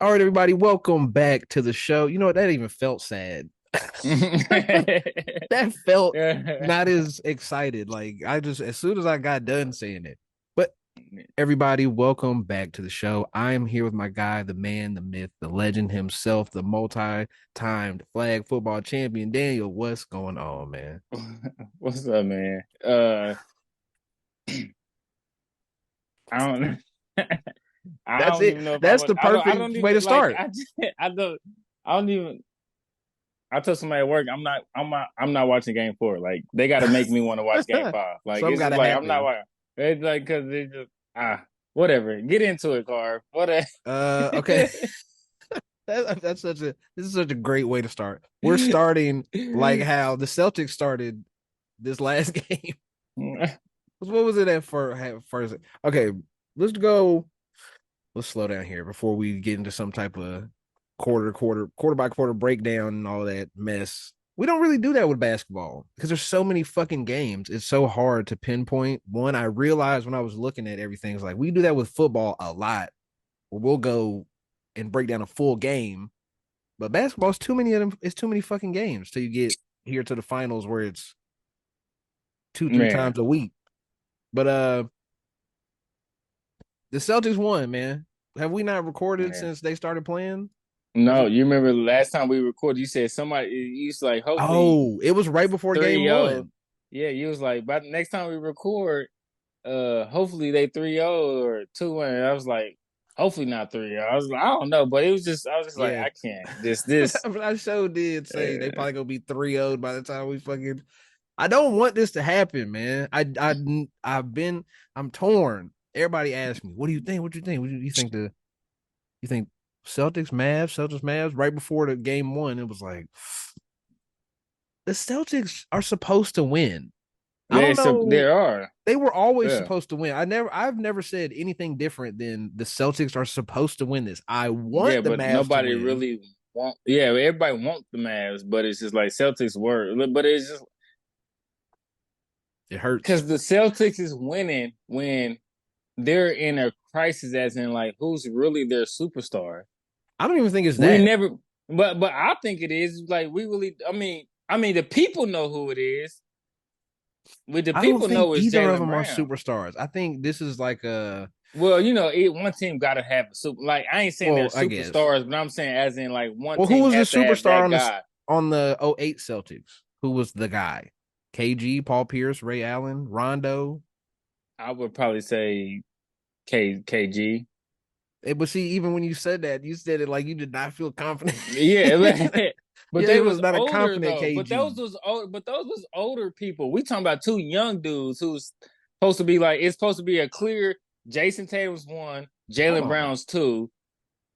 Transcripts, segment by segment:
All right, everybody, welcome back to the show. You know what? That even felt sad. That felt not as excited. Like I just, as soon as I got done saying it. But everybody, welcome back to the show. I am here with my guy, the man, the myth, the legend himself, the multi-timed flag football champion, Daniel. What's going on, man? What's up, man? I don't. I That's don't it. even know if I That's would. the I don't perfect way to even like. start. I just, I don't. I don't even. I told somebody at work, I'm not. I'm not. I'm not watching Game 4. Like they got to make me want to watch Game 5. Like Something it's got just to like I'm not happen. watching. It's like because they just whatever. Get into it, Carr. Whatever. Okay. That's such a this is such a great way to start. We're starting like how the Celtics started this last game. What was it at first? Okay, let's go. Let's slow down here before we get into some type of quarter by quarter breakdown and all that mess. We don't really do that with basketball because there's so many fucking games. It's so hard to pinpoint one. I realized when I was looking at everything, it's like we do that with football a lot, where we'll go and break down a full game. But basketball's too many of them. It's too many fucking games till you get here to the finals where it's two, three Man, times a week. But the Celtics won, man. Have we not recorded man. since they started playing? Or is No, it? you remember the last time we recorded? You said somebody. You used to like hopefully Oh, it was right before three game zero. one. Yeah, you was like, by the next time we record, hopefully they 3-0 or 2-1. I was like, hopefully not 3-0. I was like, I don't know, but it was just I was just like, Yeah, I can't. This but I sure did say they uh, probably gonna be 3-0 by the time we fucking. I don't want this to happen, man. I've been I'm torn. Everybody asks me, "What do you think? What do you think? What do you think you think Celtics Mavs right before the game one?" It was like the Celtics are supposed to win. I don't know. there are. They were always Yeah. supposed to win. I've never said anything different than the Celtics are supposed to win this. I Yeah, want the but Mavs to nobody win. really everybody wants the Mavs, but it's just like Celtics were but it's just It hurts. because the Celtics is winning when they're in a crisis as in like who's really their superstar. I don't even think it's We that. never, but I think it is like we really. I mean, the people know who it is. With the I don't people think know it's either of Jalen them are Brown. superstars. I think this is like a Well, one team got to have a super. Like I ain't saying they're well, I guess. superstars, but I'm saying as in like one Well, who team was the has to have superstar that guy. on the '08 Celtics? Who was the guy? KG, Paul Pierce, Ray Allen, Rondo. I would probably say KG. But see, even when you said that, you said it like you did not feel confident. Yeah, but It they was was not a older confident though. KG. But those was older people. We talking about two young dudes who's supposed to be like it's supposed to be a clear. Jason Tatum's one, Hold Jalen on. Brown's two.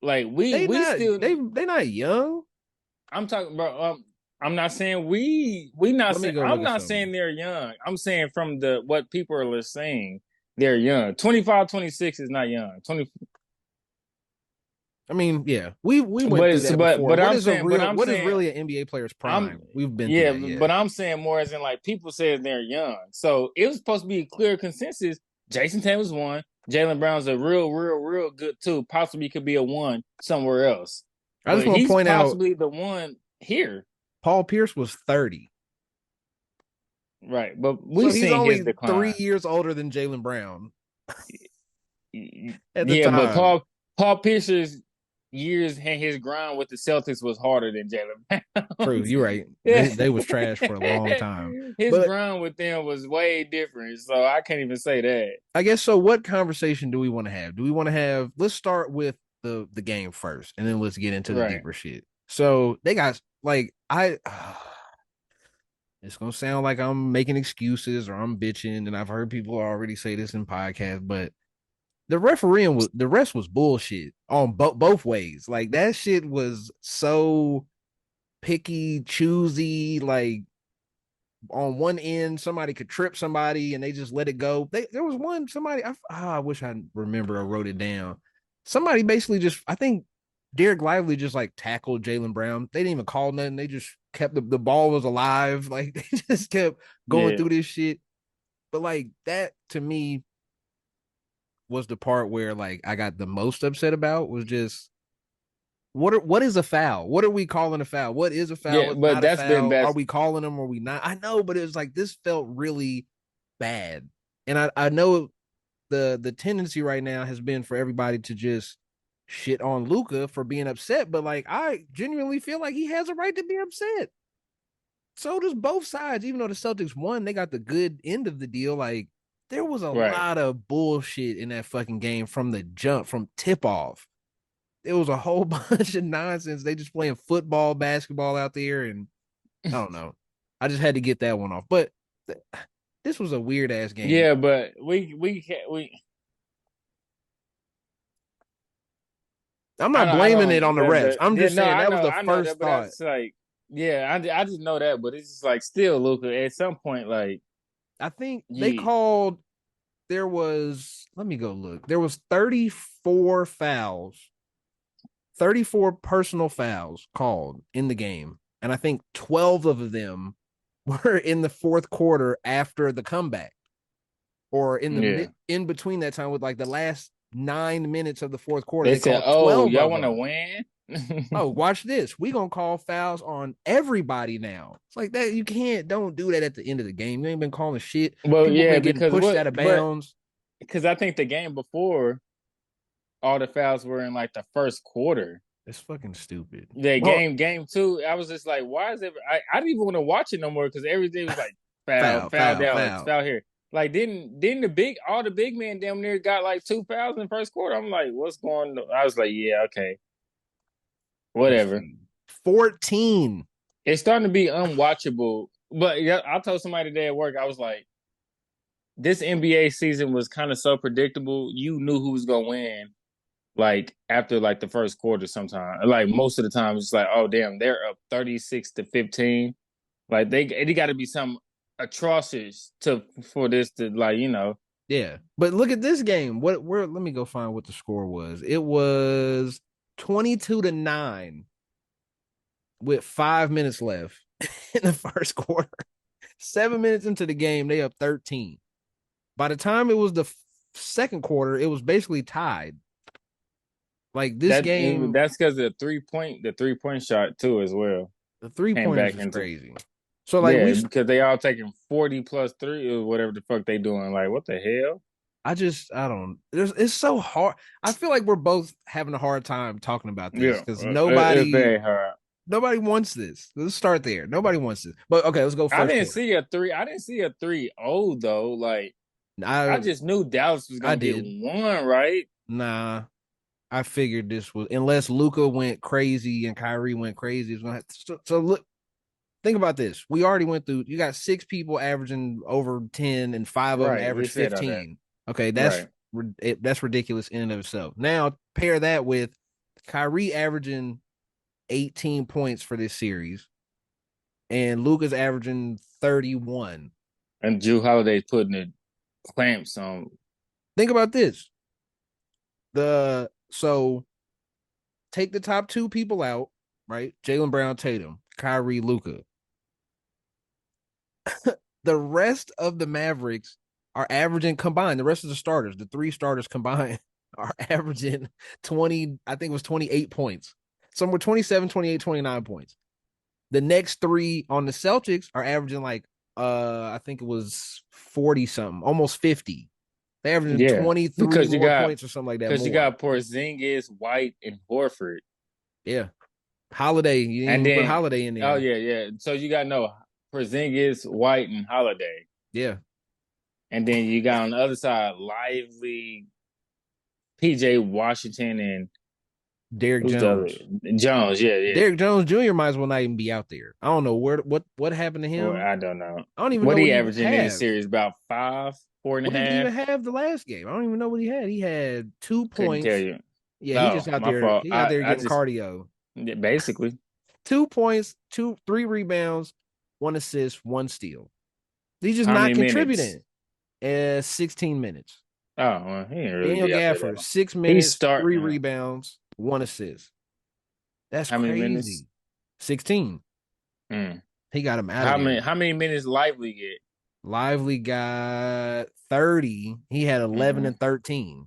Like we They we not still. they not young. I'm talking about. I'm not saying we not Let me saying. go look I'm at not something. saying they're young. I'm saying from the what people are saying they're young. 25, 26 is not young. 20, I mean, yeah, we went but through it's that before. but I'm saying but I'm What is saying really an NBA player's I'm prime? We've been through yeah, that, yeah. but I'm saying more as in like people said they're young. So it was supposed to be a clear consensus. Jason Tatum's one. Jalen Brown's a real good two. Possibly could be a one somewhere else, I just but want to he's point out possibly the one here, Paul Pierce was 30. right? But we So he's seen his only 3 decline. years older than Jalen Brown at the Yeah, but time. Paul Pierce's years and his grind with the Celtics was harder than Jalen True, Brown's. you're right. Yeah. They was trash for a long time. His But grind with them was way different. So I can't even say that. I guess so. What conversation do we want to have? Do we want to have? Let's start with the game first, and then let's get into the Right. deeper shit. So they got like I. It's gonna sound like I'm making excuses or I'm bitching, and I've heard people already say this in podcasts, but the rest was bullshit on both ways. Like that shit was so picky, choosy. Like on one end, somebody could trip somebody and they just let it go. There was one somebody. I wish I remember or wrote it down. Somebody basically just, I think Derek Lively just like tackled Jalen Brown. They didn't even call nothing. They just kept the ball was alive. Like they just kept going Yeah. through this shit. But like that to me was the part where like I got the most upset about was just What is a foul? What are we calling a foul? What is a foul? Yeah, What's but not a that's been foul? Are best. we calling them? Or are we not? I know, but it was like this felt really bad. And I know the tendency right now has been for everybody to just shit on Luka for being upset, but like I genuinely feel like he has a right to be upset. So does both sides. Even though the Celtics won, they got the good end of the deal. Like there was a Right. lot of bullshit in that fucking game from the jump, from tip off. There was a whole bunch of nonsense. They just playing football, basketball out there, and I don't know. I just had to get that one off. But this was a weird ass game. Yeah, but we can't we. I'm not I blaming it don't on the refs. I'm just no, saying that was the I know first that, but thought. that's like yeah, I just know that, but it's just like still Luca at some point like I think they you called there was let me go look. There was 34 fouls, 34 personal fouls called in the game. And I think 12 of them were in the fourth quarter after the comeback or in yeah. in between that time with like the last 9 minutes of the fourth quarter. They They said, called "Oh, 12 y'all of want to them. win?" Oh, watch this. We gonna call fouls on everybody now. It's like that. You can't don't do that at the end of the game. You ain't been calling shit. Well, People yeah, been getting because pushed what? out of But bounds. because I think the game before all the fouls were in like the first quarter. It's fucking stupid. The Well, game two, I was just like, why is it? I didn't even want to watch it no more because every day was like foul, foul foul, down, foul. foul here. Like didn't the big all the big men damn near got like two fouls in the first quarter? I'm like, what's going on? I was like, yeah, okay, Let's whatever. see. 14. It's starting to be unwatchable. But yeah, I told somebody today at work, I was like, this NBA season was kind of so predictable. You knew who was gonna win like after like the first quarter sometime. Like most of the time it's like, oh damn, they're up 36-15. Like they gotta be some atrocious to for this to like, Yeah. But look at this game. What where let me go find what the score was. It was 22-9 with 5 minutes left in the first quarter. 7 minutes into the game, they up 13. By the time it was the second quarter, it was basically tied. Like this game, that's because of the 3-point shot too as well. the three Came pointers back is into crazy. So like yeah, because they all taking 40 plus three or whatever the fuck they doing. Like what the hell? I don't. It's so hard. I feel like we're both having a hard time talking about this Yeah, because it's very hard. nobody wants this. Let's start there. Nobody wants this. But okay, let's go I first didn't quarter. see a three. I didn't see a 3-0 though. Like I I just knew Dallas was I gonna get did. one right. Nah, I figured this was unless Luka went crazy and Kyrie went crazy. It's gonna have so look. Think about this. We already went through. You got six people averaging over 10, and five of them Right, we average said all that. 15. Okay, Right. that's ridiculous in and of itself. Now pair that with Kyrie averaging 18 points for this series, and Luka's averaging 31. And Drew Holiday putting the clamps on. Think about this. The so take the top two people out, right? Jaylen Brown, Tatum, Kyrie, Luka. The rest of the Mavericks are averaging combined. The rest of the starters, the three starters combined, are averaging 20, I think it was 28 points. Some were 27, 28, 29 points. The next three on the Celtics are averaging like I think it was 40 something, almost 50. They're averaging Yeah, 23 more points or something like that because you more. got Porzingis, White, and Horford, Yeah. Holiday, you didn't and even put then Holiday in oh there. yeah, yeah. So you got no Porzingis, White, and Holiday, Yeah. and then you got on the other side Lively, PJ Washington, and Derrick who's the other Jones. Jones? Yeah, yeah. Derrick Jones Jr. might as well not even be out there. I don't know what happened to Well, him. I don't know I don't even what know what he he even averaging in this have. series. About five, four and a What did he half. even have the last game? I don't even know what he had. He had two Couldn't tell points. you. Yeah, he No, just out my there. fault. He out there I getting just cardio. yeah, basically. 2 points, three rebounds, one assist, one steal. He's just How not many minutes? contributing. 16 minutes. Oh, well, he didn't really Daniel be out there that Gafford, long. 6 minutes, He's three starting. rebounds, one assist. That's How many minutes? crazy. 16. Mm. He got him out of there. How many minutes Lively get? Lively got 30. He had 11 Mm-hmm. and 13.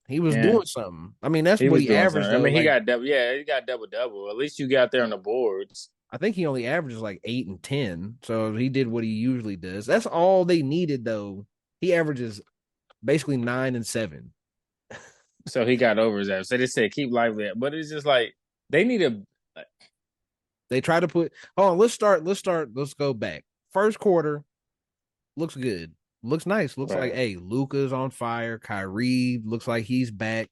He was Yeah, doing something. I mean, that's he what was he doing averaged something. I though. mean, Like he got double double. At least you got there on the boards. I think he only averages like 8 and 10. So he did what he usually does. That's all they needed though. He averages basically 9 and 7. So he got over his ass. So they said keep lively, but it's just like they need a They try to put hold on, let's go back. First quarter looks good. Looks nice. Looks like right. hey, Luka's on fire. Kyrie looks like he's back.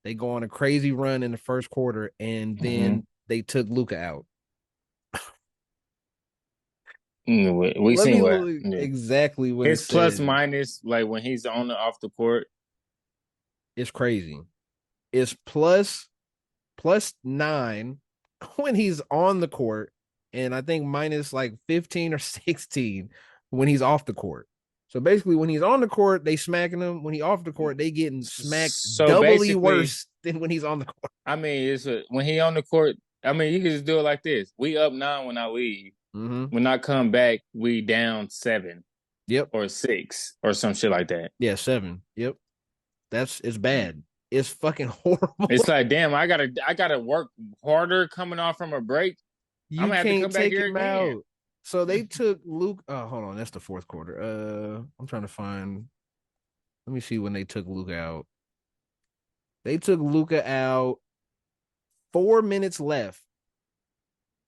They go on a crazy run in the first quarter, and Mm-hmm. then they took Luka out. We Let seen me what look yeah. exactly what it His plus says. minus, like when he's on the off the court. It's crazy. It's plus 9 when he's on the court, and I think minus like 15 or 16 when he's off the court. So basically, when he's on the court, they smacking him. When he off the court, they getting smacked So doubly basically, worse than when he's on the court. I mean, when he on the court. I mean, you can just do it like this: we up 9 when I leave. Mm-hmm. When I come back, we down 7 Yep. or 6 or some shit like that. Yeah, 7. Yep. It's bad. It's fucking horrible. It's like, damn, I gotta work harder coming off from a break. I'm You gonna have to can't come back take here him again. out. So they took Luke. Oh, hold on. That's the fourth quarter. I'm trying to find. Let me see when they took Luca out. They took Luca out. 4 minutes left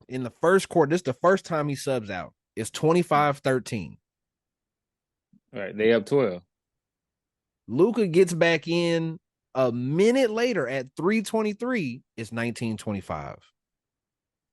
in the first quarter. This is the first time he subs out. It's 25-13. Right, they up 12. Luca gets back in a minute later at 3:23. It's 19-25.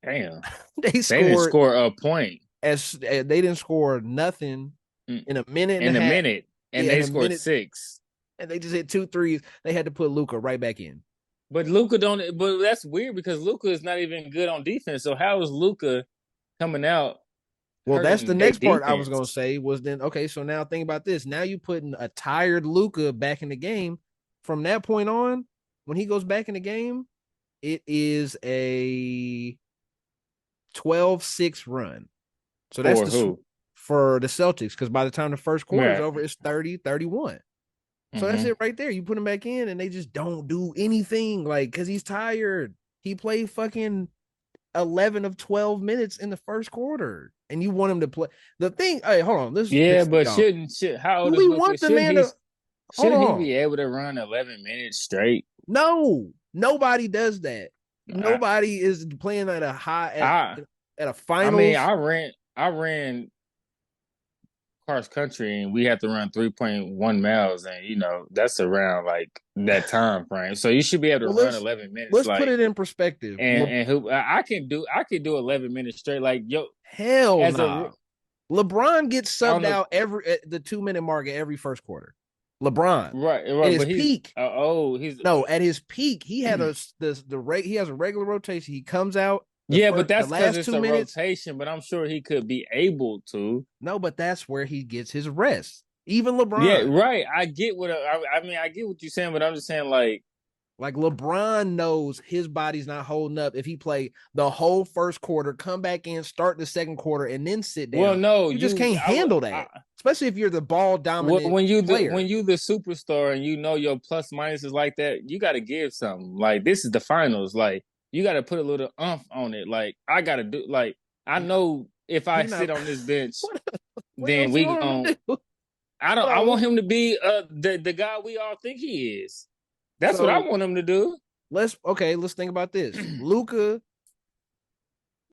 Damn, They they didn't scored score a point they didn't score nothing in a minute and a in a half. minute, and Yeah, they in a scored minute, 6. and they just hit 2 threes. They had to put Luca right back in. But Luca don't. But that's weird because Luca is not even good on defense. So how is Luca coming out Well, that's the hurting their next part I was gonna defense? say was then okay. So now think about this. Now you putting a tired Luca back in the game. From that point on, when he goes back in the game, it is a 12-6 run. So that's For the who? for the Celtics because by the time the first quarter is Right. over, it's 30-31. So that's Mm-hmm. it right there. You put him back in, and they just don't do anything like because he's tired. He played fucking 11 of 12 minutes in the first quarter, and you want him to play. The thing, hey, hold on, this is Yeah, pissing me but off. how Do old is we Luca? want the man to hold Shouldn't he on? be able to run 11 minutes straight? No, nobody does that. I Nobody is playing at a high I at a I mean, finals. I ran cross country and we had to run 3.1 miles, and that's around like that time frame. So you should be able to Well, run 11 minutes, let's put like it in perspective. and who I can do 11 minutes straight, like yo Hell as a nah. LeBron gets on subbed the out every at the 2 minute mark at every first quarter. LeBron at right, his but he's peak. he's No, at his peak, he had he has a regular rotation. He comes out yeah, but the that's because last it's two a minutes. rotation. But I'm sure he could be able to. No, but that's where he gets his rest. Even Yeah, LeBron. right. I get I mean, I get what you're saying, but I'm just saying Like LeBron knows his body's not holding up if he play the whole first quarter, come back in, start the second quarter, and then sit well, down. no, You just can't would handle that, especially if you're the ball well, dominant player. when you the superstar and your plus minus is like that, you got to give something. Like this is the finals. Like you got to put a little umph on it. Like I got to do. Like I know if I He sit not. on this bench, What then else you we want him gon' to do? I don't. I Hold want on. him to be the guy we all think he is. That's what I So want him to do. let's think about this. Luca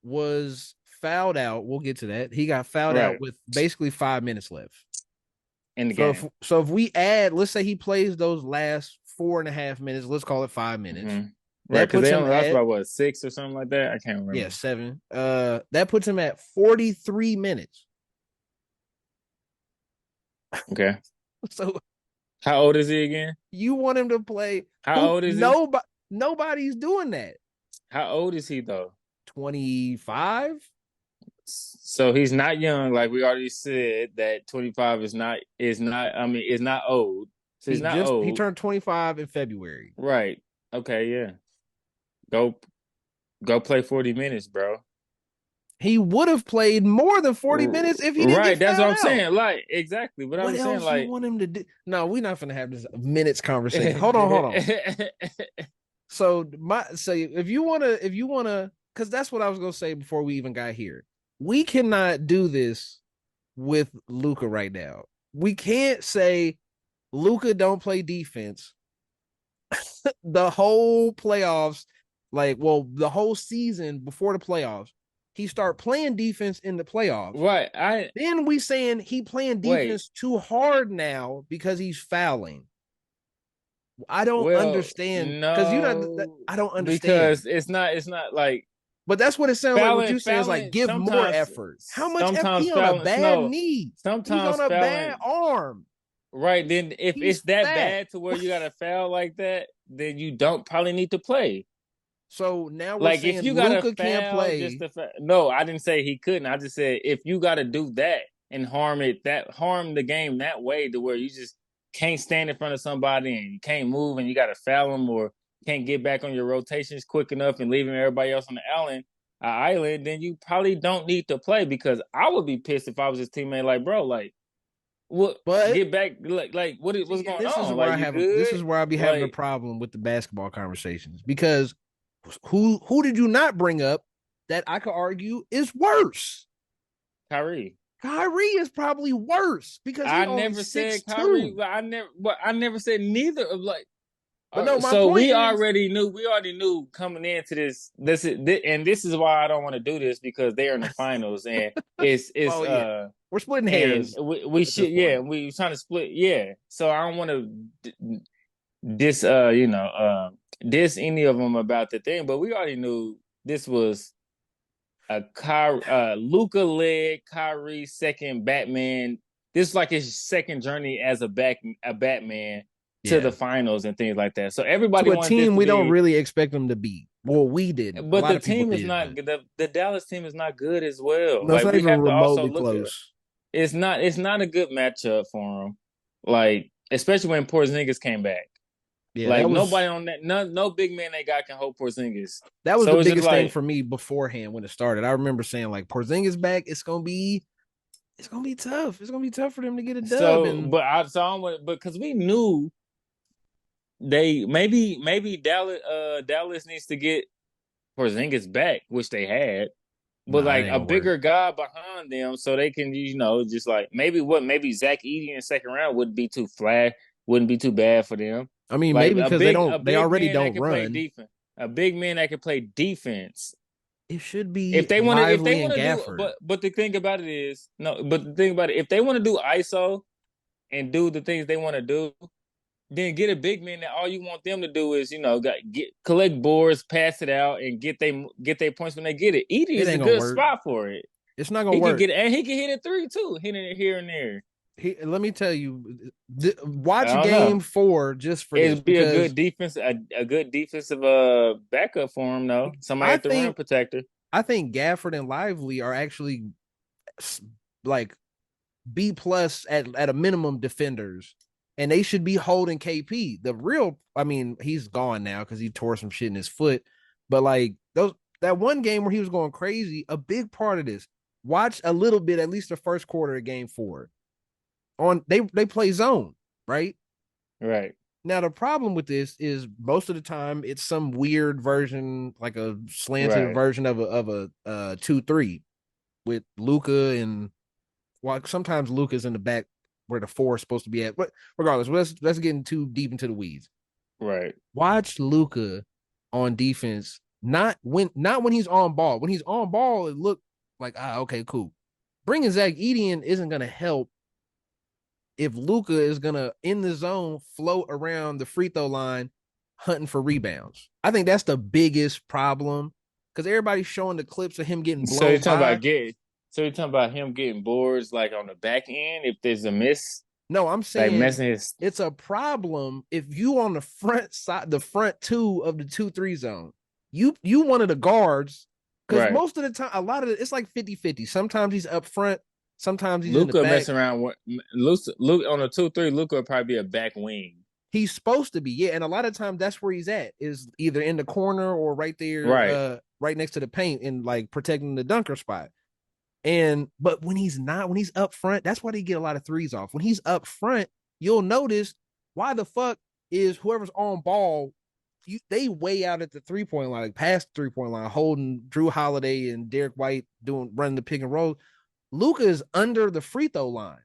was fouled out. We'll get to that. He got fouled out Right with basically 5 minutes left. in the So game. if we add, let's say he plays those last 4.5 minutes, let's call it 5 minutes. Mm-hmm. Right, That because puts they him only lost at by what 6 or something like that. I can't yeah, remember. 7. That puts him at 43 minutes. Okay, So how old is he again? you want him to play How who old is he? nobody's doing that. How old is he though? 25? So he's not young, like we already said. That 25 is not. I mean, is not old. So he's not He old. turned 25 in February. Right. Okay. Yeah. Go go play 40 minutes, bro. He would have played more than 40 minutes if he didn't get Right, that's what fouled I'm out. saying. Like, exactly. But What I'm saying, else you like, want him to do? No, we're not gonna have this minutes conversation. Hold on, hold on. So if you wanna, because that's what I was gonna say before we even got here. We cannot do this with Luka right now. We can't say Luka don't play defense the whole playoffs, the whole season before the playoffs. He start playing defense in the playoffs. right. I Then we saying he playing wait. defense too hard now because he's fouling. I don't Well, understand because you know no, I don't understand. because it's not like But that's what it sounds like. What fouling. you saying is like Fouling give more effort. How much effort? sometimes He on a fouling. bad No, knee. He's on sometimes a bad fouling. arm. Right, then if He's it's that fat. bad to where you got to foul like that, then you don't probably need to play. So now we're Like if saying you got to Luca can't foul just play. to no, I didn't say he couldn't. I just said if you got to do that and harm the game that way to where you just can't stand in front of somebody and you can't move and you got to foul them or can't get back on your rotations quick enough and leaving everybody else on the island, then you probably don't need to play because I would be pissed if I was his teammate. Like, bro, like what? But Get back, like what's see, and going on? Like, you this good? is where I be having a Like problem with the basketball conversations because who did you not bring up that I could argue is worse? Kyrie. Kyrie is probably worse because he I only never six said Kyrie, two. but I never said neither of like. But no, my So point is, we already knew coming into this is why I don't want to do this because they're in the finals and it's well, yeah, we're splitting and hairs we at should this point. we trying to split so I don't want to dis diss any of them about the thing, but we already knew this was Luka led Kyrie second Batman. This is like his second journey as a Batman to the Yeah, finals and things like that. So everybody to a wanted this team to we don't be, really expect them to beat. Well, we didn't. A but lot the of people team is did, not but the Dallas team is not good as well. no, it's Like not we even have to also remotely look at it. close. It's not a good matchup for him. Like especially when Porzingis came back. Yeah, Like nobody on that, no big man they got can hold Porzingis. that was the So it's just biggest thing like for me beforehand when it started. I remember saying like Porzingis back, it's gonna be tough. It's gonna be tough for them to get a dub. so, And but I saw him because we knew they maybe Dallas needs to get Porzingis back, which they had, but nah, it like ain't a gonna work. bigger guy behind them so they can just like maybe Zach Edey in second round wouldn't be too bad for them. I mean, Like maybe because a they big already man that don't can play run. defense, a big man that can play defense. It should be If they Lively want and to do, Gafford. but the thing about it is no, but the thing about it, if they want to do ISO and do the things they want to do, then get a big man that all you want them to do is collect boards, pass it out, and get their points when they get it. Edie It is a ain't gonna good work. spot for it. It's not gonna He could work. get and he can hit a three too, hitting it here and there. Let me tell you, watch I don't Game know. 4 just for this It'd be because a good defensive backup for him though. Somebody I at the rim think protector. I think Gafford and Lively are actually like B plus at a minimum defenders, and they should be holding KP. I mean, he's gone now because he tore some shit in his foot. But like that one game where he was going crazy, a big part of this. Watch a little bit, at least the first quarter of Game 4. They play zone, right? Right. Now the problem with this is most of the time it's some weird version, like a slanted Right. version of a 2-3 with Luka and sometimes Luka's in the back where the 4 is supposed to be at. But regardless, let's get too deep into the weeds. Right. Watch Luka on defense, not when he's on ball. When he's on ball, it looked like okay, cool. Bringing Zach Edey isn't gonna help if Luka is gonna in the zone float around the free throw line hunting for rebounds. I think that's the biggest problem because everybody's showing the clips of him getting So you're blown talking by. about him getting boards like on the back end if there's a miss, No, I'm like saying messing his it's a problem if you on the front side, the front two of the 2-3 zone. You one of the guards because right. most of the time, a lot of it's like 50-50. Sometimes he's up front, sometimes he's in the Luka back. messing around with Luka on a 2-3. Luka would probably be a back wing. He's supposed to be, yeah, and a lot of times that's where he's at is either in the corner or right there, Right. right next to the paint and like protecting the dunker spot. But when he's not, when he's up front, that's why they get a lot of threes off. When he's up front, you'll notice why the fuck is whoever's on ball, they way out at the 3 point line, like past the 3 point line, holding Drew Holiday and Derek White running the pick and roll. Luka is under the free throw line.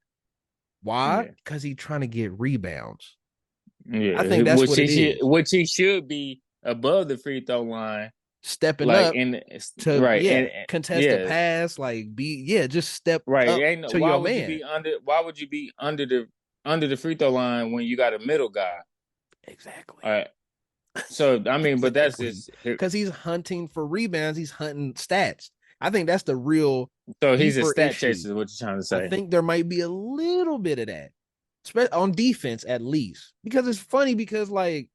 Why? Yeah. Because he's trying to get rebounds. Yeah, I think that's what it is. which he should be above the free throw line, Stepping like up in to right yeah, and contest a yeah, pass, like just step right. up Ain't to why your would you man. be under? Why would you be under the free throw line when you got a middle guy? Exactly. All right. So I mean, but that's Exactly. just Because he's hunting for rebounds, he's hunting stats. I think that's the real so he's a deeper stat issue. chaser. Is what you're trying to I say? think there might be a little bit of that, on defense at least. Because it's funny because like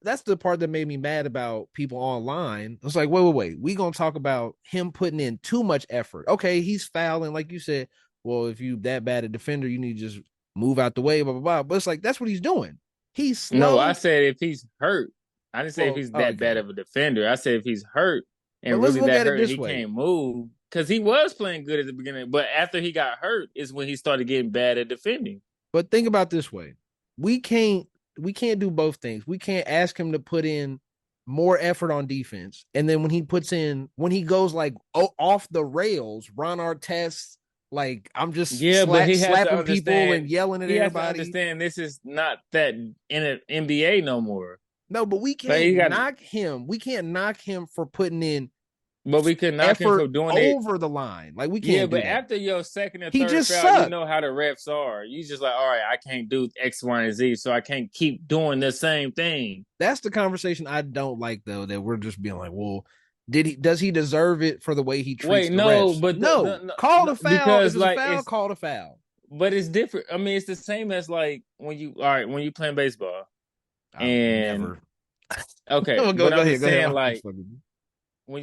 that's the part that made me mad about people online. It's like, wait. We gonna talk about him putting in too much effort. Okay, he's fouling, like you said. Well, if you that bad a defender, you need to just move out the way, blah blah blah. But it's like that's what he's doing. He's No, I slow. said if he's hurt. I didn't say if Well, he's that bad okay. of a defender. I said if he's hurt But and let's really look that at it hurt and this he way. can't move because he was playing good at the beginning, but after he got hurt is when he started getting bad at defending. But think about this way. We can't we can't do both things. We can't ask him to put in more effort on defense. And then when he goes like off the rails, Ron Artest, like I'm just Yeah, but he has to slapping people and understand. yelling at He has to everybody. understand this is not that in an NBA no more. No, but we Like he can't got, knock him. We can't knock him for putting in but we could knock him effort for doing it. over the line. Like we Yeah, can't do but that. after your second or He third just foul, you sucked. know how the refs are. You just like, all right, I can't do X, Y, and Z, so I can't keep doing the same thing. That's the conversation I don't like though, that we're just being like, well, does he deserve it for the way he treats Wait, the no, refs? but No. Call the foul. If because it's a like foul, it's call the foul. but it's different. I mean, it's the same as like when you all right when you playing baseball I've and never. okay, go but go I'm ahead. just Go ahead. saying like when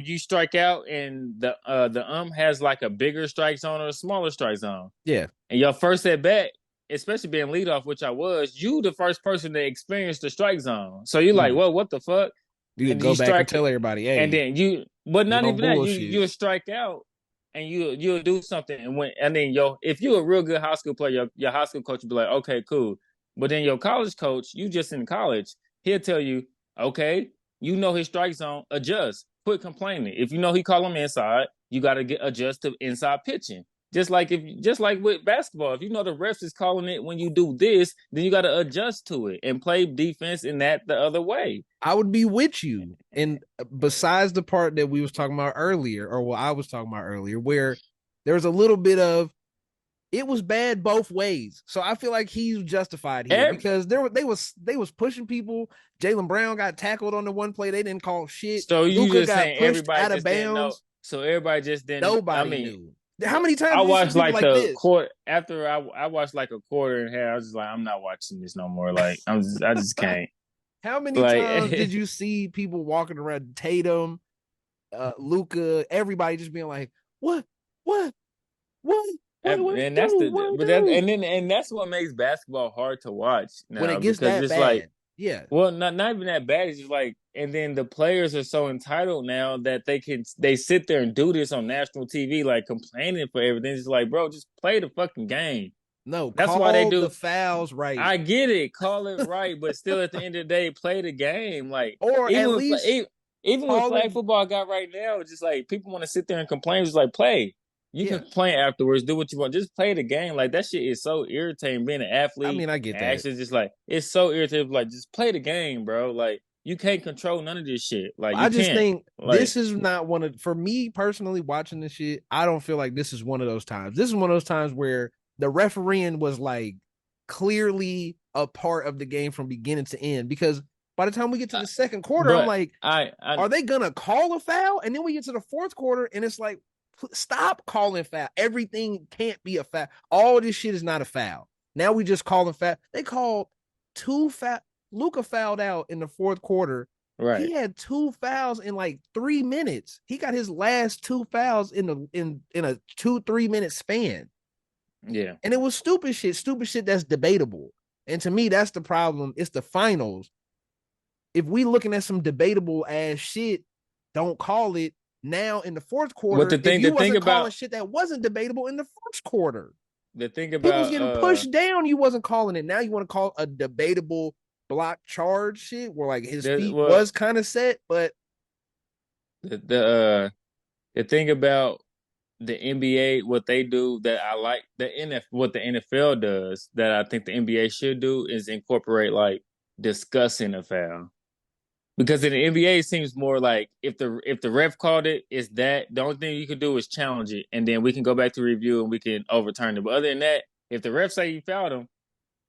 you strike out and the has like a bigger strike zone or a smaller strike zone, Yeah. and your first at bat, especially being leadoff, which I was, you the first person to experience the strike zone. So you're like, Mm. well, what the fuck? You could And you go back and strike, tell everybody, and hey, then you, but you not don't even that. bullshit. You'll strike out, and you'll do something, and then if you're a real good high school player, your high school coach will be like, okay, cool. But then your college coach, you just in college, he'll tell you, okay, you know his strike zone, adjust, quit complaining. If you know he call him inside, you got to get adjust to inside pitching. Just like with basketball, if you know the refs is calling it when you do this, then you got to adjust to it and play defense in that the other way. I would be with you. And besides the part that we was talking about earlier, or what I was talking about earlier, where there's a little bit of it was bad both ways. So I feel like he's justified here Every, because they was pushing people. Jaylen Brown got tackled on the one play. They didn't call shit. so you Luka just got saying pushed everybody out of just didn't know. bounds. So everybody just didn't. I Nobody mean, knew. How many times I did you see watched people like like the this? quarter after I watched like a quarter and a half. I was just like, I'm not watching this no more. Like I just can't. How many times did Like you see people walking around Tatum, Luka, everybody just being like, what, what, what we and that's do? the What we but that do? and that's what makes basketball hard to watch When now it gets because that it's like bad, yeah. well not even that bad. It's just like and then the players are so entitled now that they sit there and do this on national TV like complaining for everything. It's like bro, just play the fucking game. No, That's why they call do. the fouls right, I get it, call it right, but still at the end of the day, play the game. Like or at even with least even with call it. flag football I got right now, it's just like people want to sit there and complain. Just like play. You can Yeah, complain afterwards, do what you want. Just play the game. Like that shit is so irritating. Being an I athlete mean, I get and that. actually just like it's so irritating. Like just play the game, bro. Like you can't control none of this shit. Like you I just can't. think Like this is not one of, for me personally, watching this shit. I don't feel like this is one of those times. This is one of those times where the refereeing was like clearly a part of the game from beginning to end. Because by the time we get to the second quarter, I'm but like, I are they gonna call a foul? And then we get to the fourth quarter, and it's like, stop calling foul. Everything can't be a foul. All this shit is not a foul. Now we just call them foul. They called two foul. Luka fouled out in the fourth quarter. right. He had two fouls in like 3 minutes. He got his last two fouls in a 2-3 minute span. Yeah. And it was stupid shit that's debatable. And to me, that's the problem. It's the finals. If we looking at some debatable ass shit, don't call it. now in the fourth But quarter, if the you thing wasn't calling about shit that wasn't debatable in the first quarter, the thing people was about getting pushed down, you wasn't calling it. Now you want to call a debatable block charge shit where like his the feet well was kind of set, but the thing about the NBA, what they do that I like what the NFL does that I think the NBA should do is incorporate like discussing a foul. Because in the NBA, it seems more like if the ref called it, it's that the only thing you can do is challenge it, and then we can go back to review and we can overturn it. But other than that, if the ref say you fouled him,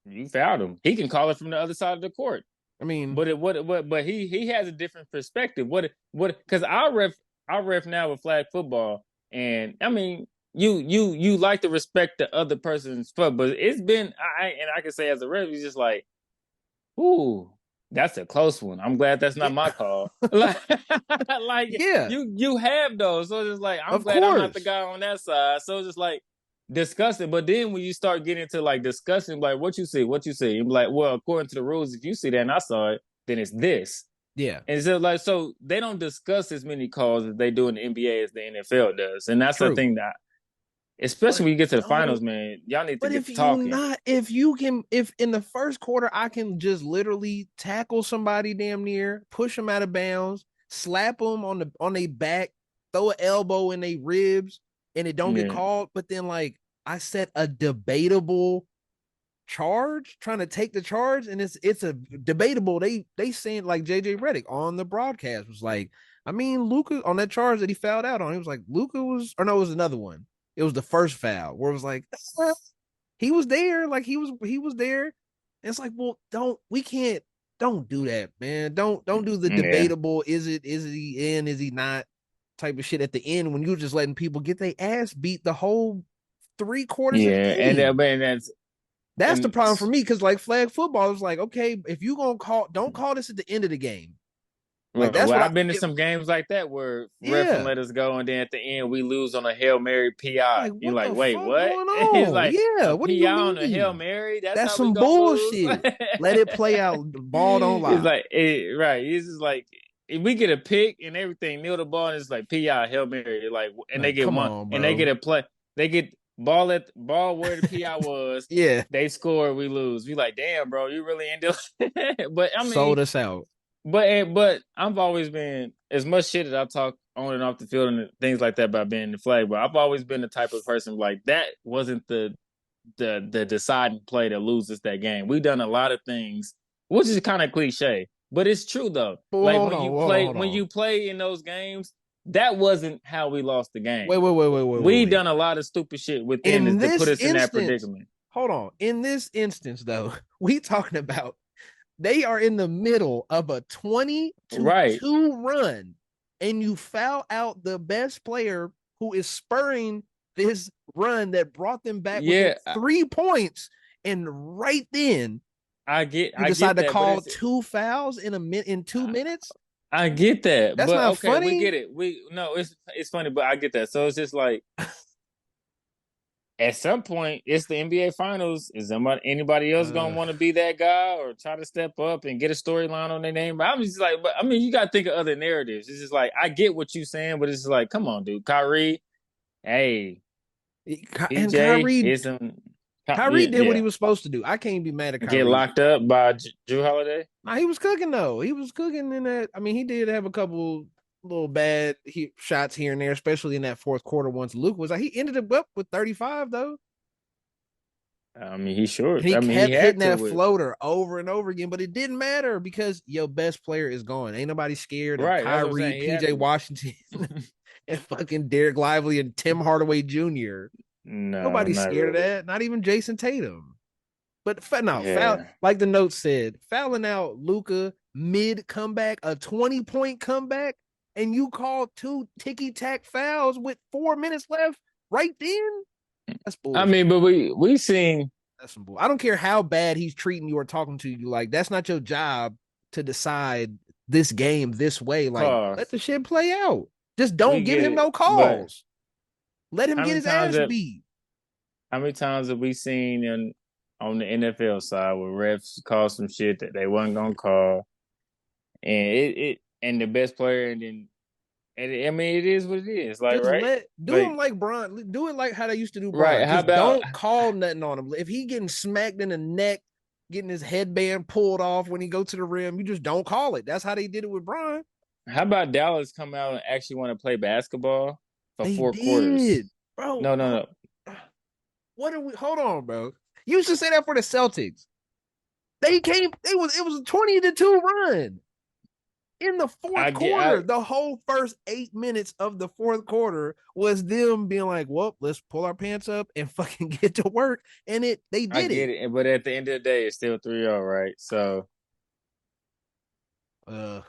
you fouled him. He can call it from the other side of the court. I mean, But but he has a different perspective. What because our ref now with flag football, and I mean you like to respect the other person's foot, but it's been I can say as a ref, it's just like, ooh, that's a close one. I'm glad that's not my yeah, call. Like yeah, you have those, so it's just like I'm of glad I'm not the course. guy on that side. So it's just like discussing. But then when you start getting into like discussing, like what you see, you're like, well, according to the rules, if you see that and I saw it, then it's this. Yeah, And so like so they don't discuss as many calls as they do in the NBA as the NFL does, and that's the true. thing that, especially But when you get to the finals, don't. man, y'all need to But get to talking. if you can, if in the first quarter I can just literally tackle somebody damn near, push them out of bounds, slap them on their back, throw an elbow in their ribs, and it don't get Yeah, called. But then like I set a debatable charge, trying to take the charge, and it's a debatable. They saying like JJ Redick on the broadcast was like, I mean, Luka on that charge that he fouled out on, he was like, Luka was, or no, it was another one. It was the first foul where it was like, he was there, like he was there. And it's like, well, don't do that, man. Don't do the yeah, debatable. Is he in? Is he not? Type of shit at the end when you're just letting people get their ass beat the whole 3 quarters of the yeah, game. man, That's the and problem for me because like flag football is like, okay, if you gonna call, don't call this at the end of the game. Like well, that's what I I've been to if, some games like that where ref and yeah. let us go, and then at the end we lose on a Hail Mary PI. Like You're what like, the wait, fuck what? going He's on? like Yeah, a what do you PI on a Hail mean? Mary. That's That's how we some gonna lose. bullshit. Let it play out. The ball don't It's lie. like right. It's just like if we get a pick and everything, kneel the ball, and it's like PI Hail Mary. Like, and they Like, get come one, on, and they get bro. a play. They get ball where the PI was. Yeah, They score, we lose. We like, damn, bro, you really ain't doing. But I mean, sold us out. but I've always been as much shit as I talk on and off the field and things like that about being the flag. But I've always been the type of person like that wasn't the deciding play that loses that game. We've done a lot of things, which is kind of cliche, but it's true though. Well, Like hold on, hold when on. you play in those games, that wasn't how we lost the Wait, game. wait, wait, wait, wait, wait, We wait. done a lot of stupid shit within In to put this us in that instance, predicament. hold on. In this instance, though, we talking about they are in the middle of a 20-2 Right. run, and you foul out the best player who is spurring this run that brought them back within Yeah, 3 points. And right then, you I decide get to that, but call it's two fouls in 2 minutes. I get that, That's but not okay, we funny. get it. We no, it's funny, but I get that. So it's just like at some point, it's the NBA Finals. Is anybody else gonna Uh, want to be that guy or try to step up and get a storyline on their name? But I'm just like, but I mean, you got to think of other narratives. It's just like I get what you're saying, but it's just like, come on, dude, Kyrie, hey, and PJ, here's some, Kyrie yeah, did what he yeah, was supposed to do. I can't be mad at get Kyrie. locked up by Drew Holiday. Nah, he was cooking though. He was cooking in that. I mean, he did have a couple little bad shots here and there, especially in that fourth quarter. Once Luke was like, he ended up with 35 though, I mean, he sure. and he I mean, he kept had hitting to that with floater over and over again. But it didn't matter because your best player is gone. Ain't nobody scared of right. That's what I'm Kyrie, saying. He had PJ to. Washington, and fucking Derek Lively and Tim Hardaway Jr. No, Nobody's not scared of really. that. Not even Jason Tatum. But no, foul Yeah. like the note said, fouling out Luka mid comeback, a 20-point comeback, and you call two ticky tack fouls with 4 minutes left right then. That's I bullshit. mean, but we seen That's some bull. I don't care how bad he's treating you or talking to you. Like that's not your job to decide this game this way. Like let cause the shit play out. Just don't we give get him it, no but calls. Let him how get many his times ass that beat. how many times have we seen on the NFL side where refs call some shit that they wasn't gonna call, and it and the best player, and then And I mean, it is what it is. Like, Just right? do him Like, like Bron. Do it like how they used to do right. Bron. How Just about don't call nothing on him. If he getting smacked in the neck, getting his headband pulled off when he go to the rim, you just don't call it. That's how they did it with Bron. Dallas come out and actually want to play basketball for They 4 quarters? did, bro. No, no, no. What are we? Hold on, bro. You used to say that for the Celtics. They came. It was a 20-2 run in the I fourth get. quarter. The whole first 8 minutes of the fourth quarter was them being like, "Well, let's pull our pants up and fucking get to work." And they I did get it. it. But at the end of the day, it's still 3-0, right? So Uh, it's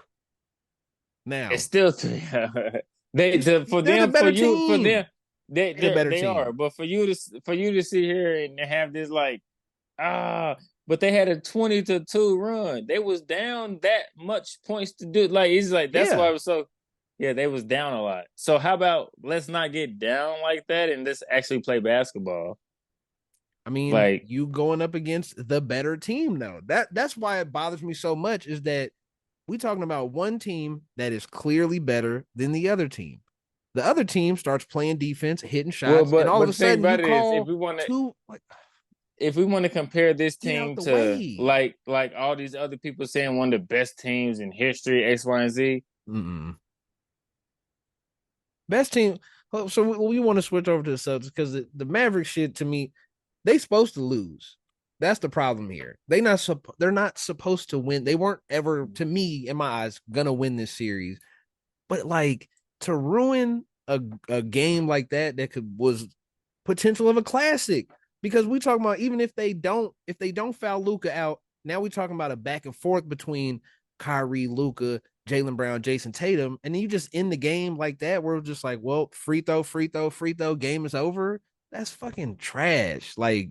now still 3-0. For they're the them, better team. they They're the better they are. team. But for you to sit here and have this like ah, but they had a 20-2 run. They was down that much points to do. Like it's like that's why Yeah. it was so. Yeah, they was down a lot. So how about let's not get down like that and let's actually play basketball. I mean, Like you going up against the better team though. That's why it bothers me so much is that we talking about one team that is clearly better than the other team. The other team starts playing defense, hitting well, shots, and all but of a the thing sudden you about it is call two like if we want to compare this get out team the to way. like all these other people saying one of the best teams in history, X, Y, and Z. Mm-mm. Best team. So we want to switch over to the Celtics because the Maverick shit to me, they supposed to lose. That's the problem here. They're not supposed to win. They weren't ever, to me, in my eyes, gonna win this series. But like to ruin a game like that was potential of a classic because we talking about even if they don't foul Luka out, now we talking about a back and forth between Kyrie, Luka, Jaylen Brown, Jason Tatum, and then you just end the game like that. We're just like, well, free throw, free throw, free throw, game is over. That's fucking trash. Like,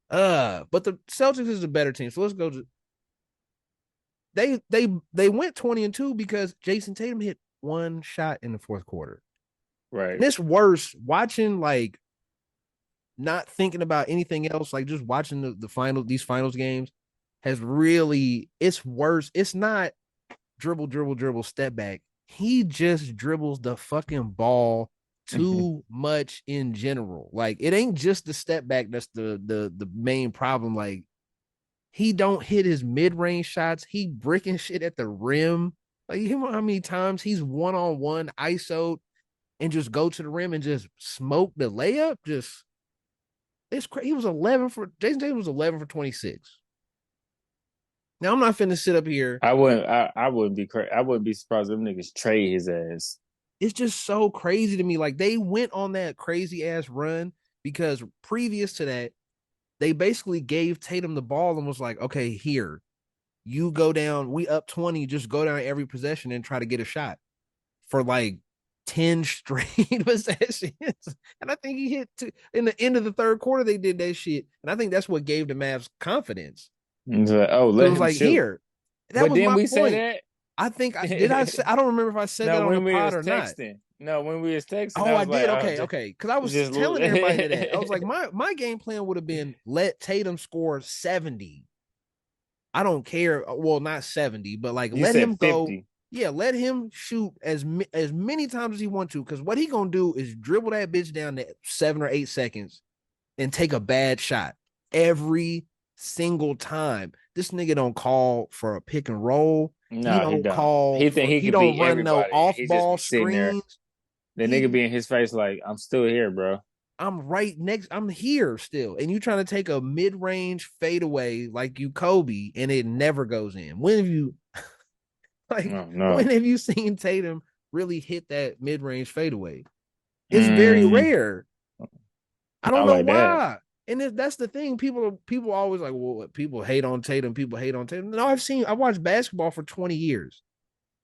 but the Celtics is a better team. So let's go to they went 20-2 because Jason Tatum hit one shot in the fourth quarter. Right. And it's worse watching like not thinking about anything else, like just watching these finals games has really it's worse. It's not dribble, dribble, dribble, step back. He just dribbles the fucking ball too much in general. Like it ain't just the step back that's the main problem. Like he don't hit his mid-range shots. He bricking shit at the rim. Like you know how many times he's one-on-one ISO and just go to the rim and just smoke the layup. Just it's crazy. He was 11 for Jason Tatum was 11 for 26. Now I'm not finna sit up here. I wouldn't be I wouldn't be surprised if them niggas trade his ass. It's just so crazy to me. Like they went on that crazy ass run because previous to that, they basically gave Tatum the ball and was like, okay, here, you go down, we up 20, just go down every possession and try to get a shot for like 10 straight possessions. And I think he hit in the end of the third quarter, they did that shit. And I think that's what gave the Mavs confidence. It's like, oh, It let was him like, shoot. here. That But was then my we say point. that. I think I don't remember if I said No, that on the when we pod was or not. texting. No, when we was texting, Oh, I I was like, did. oh, Okay, okay. Because I was just telling everybody that. I was like, my game plan would have been let Tatum score 70. I don't care. Well, not 70, but like you let said him go. 50. Yeah, let him shoot as many times as he wants to. Because what he gonna do is dribble that bitch down to 7 or 8 seconds and take a bad shot every single time. This nigga don't call for a pick and roll. He No, he don't don't. call He think for. he He could don't beat run no everybody, and off he just ball be sitting there. screens. The nigga He be in his face like, I'm still here, bro. I'm right next. I'm here still, and you trying to take a mid range fadeaway like you Kobe, and it never goes in. When have you like? No, When no. have you seen Tatum really hit that mid range fadeaway? It's very Mm, rare. I don't not know like that. why. And that's the thing. People always like, well, people hate on Tatum. People hate on Tatum. No, I watched basketball for 20 years.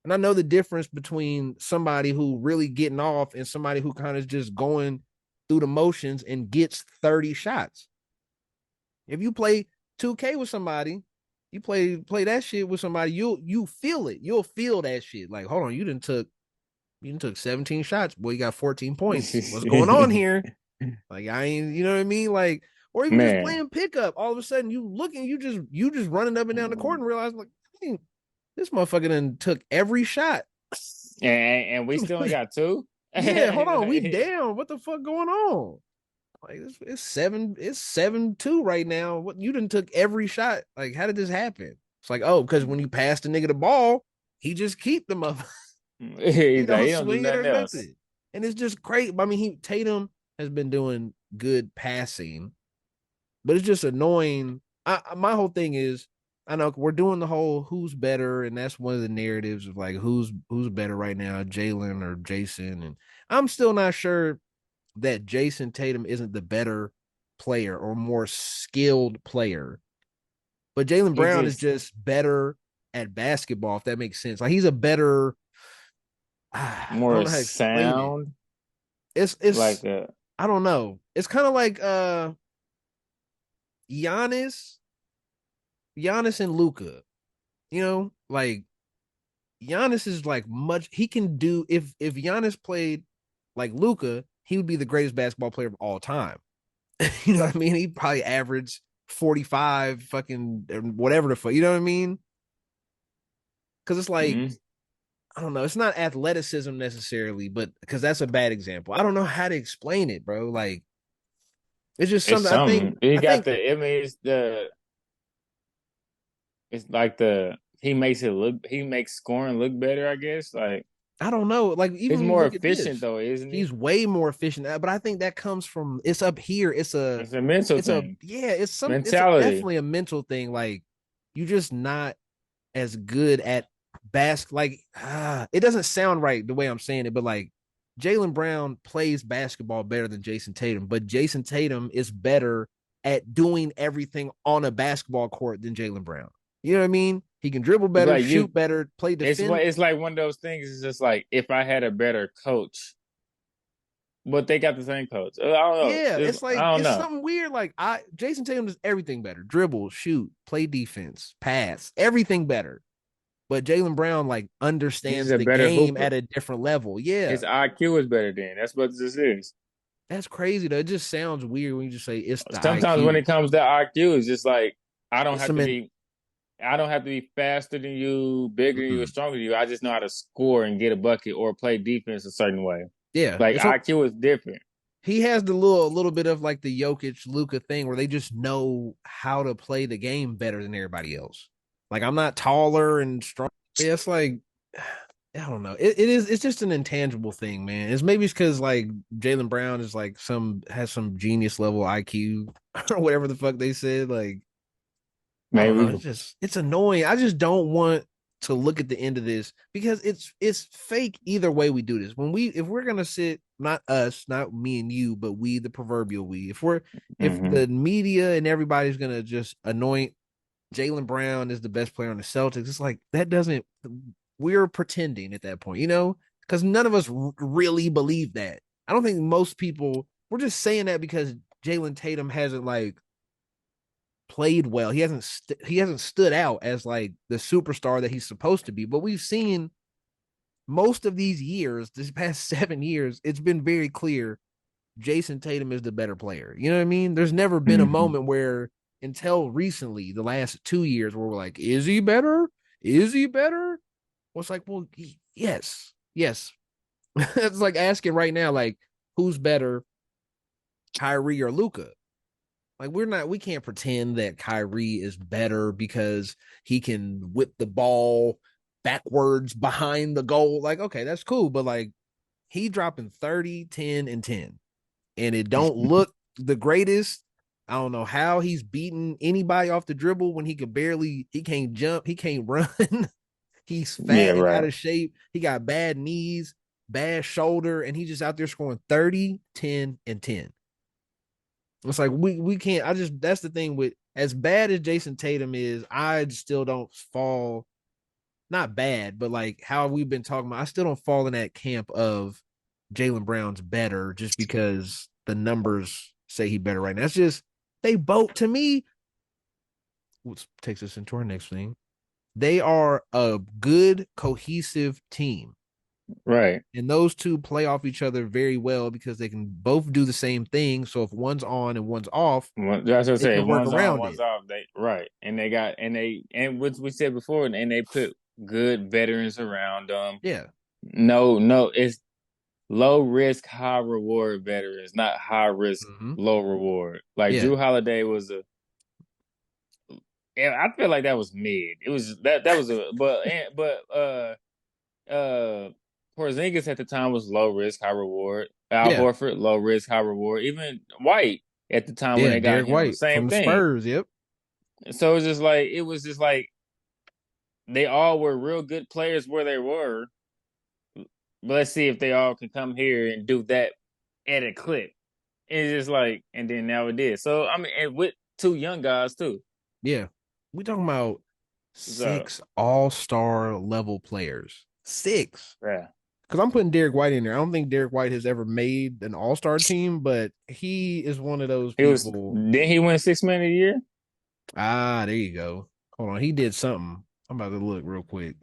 And I know the difference between somebody who really getting off and somebody who kind of just going through the motions and gets 30 shots. If you play 2K with somebody, you play that shit with somebody, you feel it. You'll feel that shit. Like, hold on, you didn't took 17 shots, boy. You got 14 points. What's going on here? Like I ain't, you know what I mean? Like, or even just Man. playing pickup. All of a sudden, you just running up and down the court and realize like, hey, this motherfucker then took every shot. And we still only got two. Yeah, hold on, we Like, down. What the fuck going on? Like it's 7-2 right now. What you done took every shot. Like, how did this happen? It's like, oh, because when you pass the nigga the ball, he just keep them up. He he's like don't he don't do swing it or nothing else. nothing. And it's just great. I mean, Tatum has been doing good passing, but it's just annoying. My whole thing is, I know we're doing the whole who's better, and that's one of the narratives of like who's better right now, Jalen or Jason. And I'm still not sure that Jason Tatum isn't the better player or more skilled player. But Jalen He Brown is just just better at basketball, if that makes sense. Like he's a better I don't more know how to explain it. sound, like It's I don't know. It's kind of like Giannis, Giannis and Luka. You know, like Giannis is like much he can do if Giannis played like Luka, he would be the greatest basketball player of all time. You know what I mean? He probably averaged 45 fucking whatever the fuck. You know what I mean? Because it's like, mm, I don't know. It's not athleticism necessarily, but because that's a bad example. I don't know how to explain it, bro. Like, it's just it's something I think, something. He I got think, the. I mean, it's like the he makes it look. He makes scoring look better. I guess like I don't know. Like, even it's when you more look at efficient this, though, isn't he? he's way more efficient. But I think that comes from it's up here. It's a mental thing, Yeah, it's mentality. definitely a mental thing. Like, you just not as good at like it doesn't sound right the way I'm saying it, but like Jalen Brown plays basketball better than Jason Tatum, but Jason Tatum is better at doing everything on a basketball court than Jalen Brown. You know what I mean? He can dribble It's better, like you. shoot better, play defend. It's like one of those things. It's just like if I had a better coach, but they got the same coach. I don't know. Yeah, it's like I don't it's know. something weird. Like Jason Tatum does everything better: dribble, shoot, play defense, pass, everything better. But Jalen Brown like He's just understands a the better game hooper. at a different level. Yeah, His IQ is better than. That's what this is. that's crazy though. It just sounds weird when you just say it's the Sometimes when IQ. it comes to IQ, it's just like I don't It's have to some be I don't have to be faster than you, bigger than you, or mm, stronger than you. I just know how to score and get a bucket or play defense a certain way. yeah. Like It's IQ is different. he has the little bit of like the Jokic Luka thing where they just know how to play the game better than everybody else. Like I'm not taller and strong. Yeah, it's like I don't know. It's just an intangible thing, man. It's because like Jalen Brown is like has some genius level IQ or whatever the fuck they said. Like I don't know. Maybe. It's annoying. I just don't want to look at the end of this because it's fake either way we do this. If we're gonna sit, not us, not me and you, but we, the proverbial we, if Hmm. the media and everybody's gonna just anoint Jalen Brown is the best player on the Celtics, it's like that doesn't we're pretending at that point, because none of us really believe that. I don't think most people we're just saying that because Jalen Tatum hasn't like played well. He hasn't stood out as like the superstar that he's supposed to be. But we've seen most of these years, this past 7 years, it's been very clear Jason Tatum is the better player. You know what I mean? There's never been a Hmm. moment where until recently, the last 2 years, where we're like, is he better? Is he better? Well, it's like, well, yes, yes. It's like asking right now, like, who's better, Kyrie or Luka? Like we can't pretend that Kyrie is better because he can whip the ball backwards behind the goal. Like, okay, that's cool, but like he dropping 30, 10, and 10. And it don't look the greatest. I don't know how he's beating anybody off the dribble when he can't jump, he can't run. He's Yeah, fat and out right. of shape. He got bad knees, bad shoulder, and he's just out there scoring 30, 10, and 10. It's like we can't. I just that's the thing with as bad as Jason Tatum is, I still don't fall. Not bad, but like how we've been talking about, I still don't fall in that camp of Jalen Brown's better just because the numbers say he better right now. It's just they both to me, which takes us into our next thing. They are a good cohesive team. Right. And those two play off each other very well because they can both do the same thing. So if one's on and one's off, Well, that's what I they say. can work One's on, around one's it. off. They right, and what we said before, and they put good veterans around them. Yeah. No, it's low risk, high reward veterans, not high risk, Mm-hmm. low reward. Like Yeah, Drew Holiday was a, yeah, I feel like that was mid. It was that was a, but Porzingis at the time was low risk, high reward. Al yeah, Horford, low risk, high reward. Even White at the time when yeah. they got Derek him, White same from the thing. Spurs. Yep. So it was just like they all were real good players where they were. But let's see if they all can come here and do that at a clip. It's just like, and then now it is. So I mean, and with two young guys too. Yeah. We talking about So 6 all-star level players. Six. yeah, Because I'm putting Derek White in there. I don't think Derek White has ever made an all-star team, but he is one of those he was. people. Then he win 6 man a year. There you go. Hold on. He did something. I'm about to look real quick.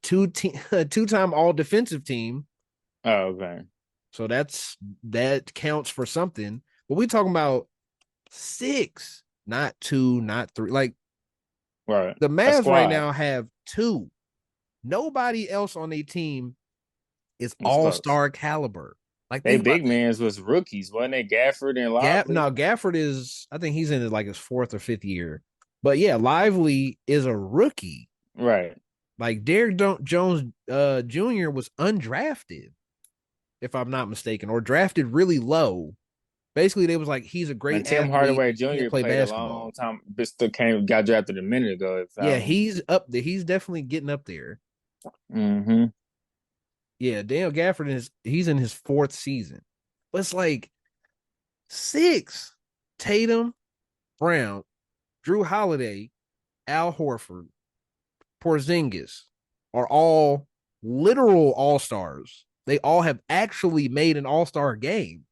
Two-time all defensive team. Oh, okay, So that counts for something. But we talking about six, not two, not three. Like right. the A Mavs right squad. now have two. Nobody else on their team is It's close. all-star caliber. Like They think about big that. mans was rookies, wasn't they? Gafford and Lively. Gafford is, I think he's in like his fourth or fifth year. But yeah, Lively is a rookie. Right. Like Jones Jr. was undrafted, if I'm not mistaken, or drafted really low. Basically, they was like, he's a When great Tim athlete, Hardaway but he can't Jr. play played a basketball. long time, but still came got drafted a minute ago. If I Yeah, don't. he's up there. He's definitely getting up there. Mm-hmm. Yeah, Daniel Gafford he's in his fourth season. But it's like six. Tatum, Brown, Drew Holiday, Al Horford, Porzingis are all literal all-stars. They all have actually made an all-star game.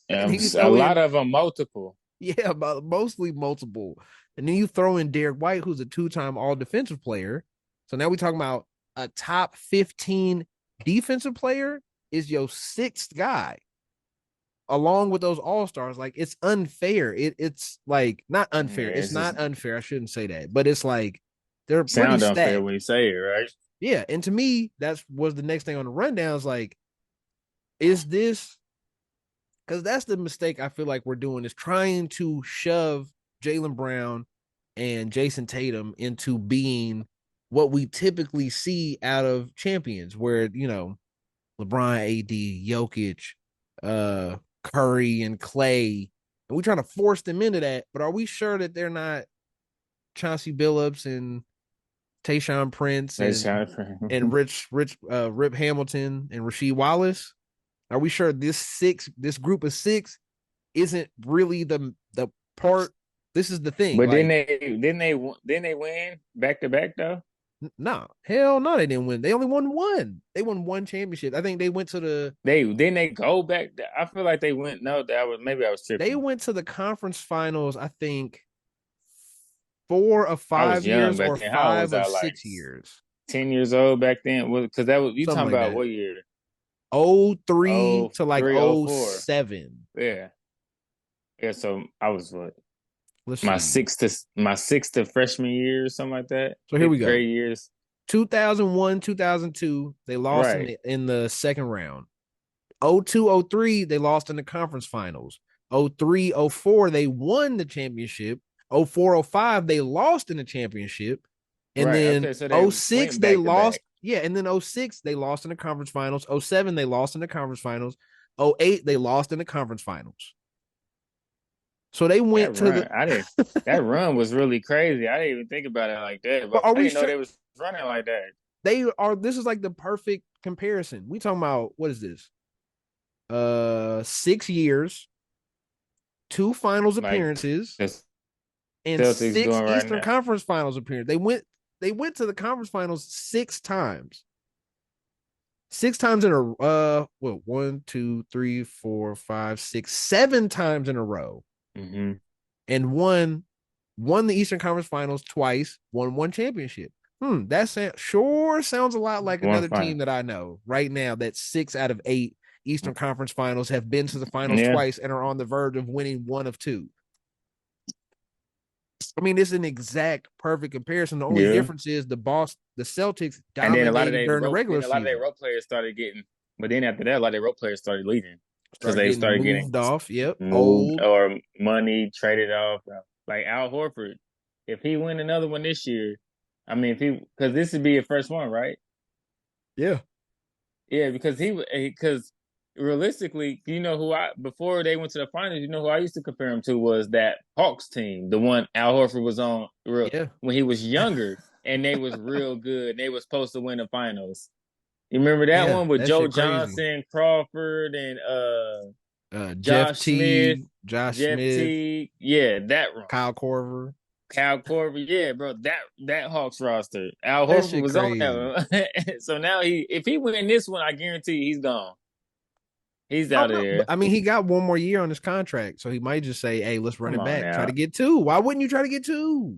And you A throw lot in, of them multiple. yeah, mostly multiple. And then you throw in Derek White, who's a two-time all defensive player. So now we're talking about a top 15 defensive player is your sixth guy, along with those all-stars. Like it's unfair. It's like not Yeah, unfair. It's it's just not unfair. I shouldn't say that, but it's like they're pretty sound unfair stacked. when you say it, right? Yeah. And to me, that's was the next thing on the rundown is like, is this because that's the mistake I feel like we're doing is trying to shove Jaylen Brown and Jason Tatum into being what we typically see out of champions, where LeBron, AD, Jokic, uh, Curry, and Clay, and we're trying to force them into that. But are we sure that they're not Chauncey Billups and Tayshaun Prince They and sound Rip Hamilton and Rasheed Wallace? Are we sure this group of six isn't really the part? This is the thing. but Like, didn't they win back to back though? no, hell no, they didn't win. They only won one. They won one championship. I think they went to the They didn't they go back. I feel like they went. No, that was maybe I was they tripping. went to the conference finals. I think 4 of 5 I was young years back or then. How old was five I? of Like 6 years, 10 years old back then. Because that was you something talking like about that. what year? 03 Oh to like 03, oh oh four. seven. Yeah, yeah. So I was what Let's see. my sixth to freshman year or something like that. So here we Fifth go. grade years. 2001, 2002, they lost in Right, the second round. 02, 03, they lost in the conference finals. 03, 04, they won the championship. 04, 05, they lost in the championship. And right. then Okay, so they oh 06, went they back to lost. back. Yeah, and then 06, they lost in the conference finals. 07, they lost in the conference finals. 08, they lost in the conference finals. So they That went to run, the. I didn't. That run was really crazy. I didn't even think about it like that. But But are I we didn't know sure they was running like that. they are? This is like the perfect comparison. We talking about what is this? 6 years, two finals Like appearances, the and Celtics six doing right Eastern now. Conference Finals appearances. They went to the conference finals 6 times. 6 times in a what 1, 2, 3, 4, 5, 6, 7 times in a row. Hmm. And won the Eastern Conference Finals twice, won one championship. That sure sounds a lot like One another final. team that I know right now that 6 out of 8 Eastern Conference Finals have been to the finals Yeah, twice and are on the verge of winning one of two. I mean, it's an exact perfect comparison. The only Yeah. difference is the Celtics And then a lot of dominated during the regular their season. role players started getting, but then after that, a lot of their role players started leaving because Start they getting started getting moved off. Yep. moved Old. or money traded off. Like Al Horford, if he win another one this year, I mean, if he because this would be his first one, right? Yeah. Yeah, because realistically, you know who I before they went to the finals, you know who I used to compare him to was that Hawks team, the one Al Horford was on real Yeah. when he was younger, and they was real good. They was supposed to win the finals. You remember that Yeah. one with That Joe shit crazy. Johnson, Crawford, and Jeff Josh Smith, Teague, Josh Jeff Smith, Teague. Yeah, that run. Kyle Korver. Cal Corver, yeah, bro, that Hawks roster. Al That Horford shit was on crazy. that one. So now if he win this one, I guarantee you he's gone. He's Oh out of no, but there. I mean, he got one more year on his contract, so he might just say, "Hey, let's run Come it on back. Try to now. get two. Why wouldn't you try to get two?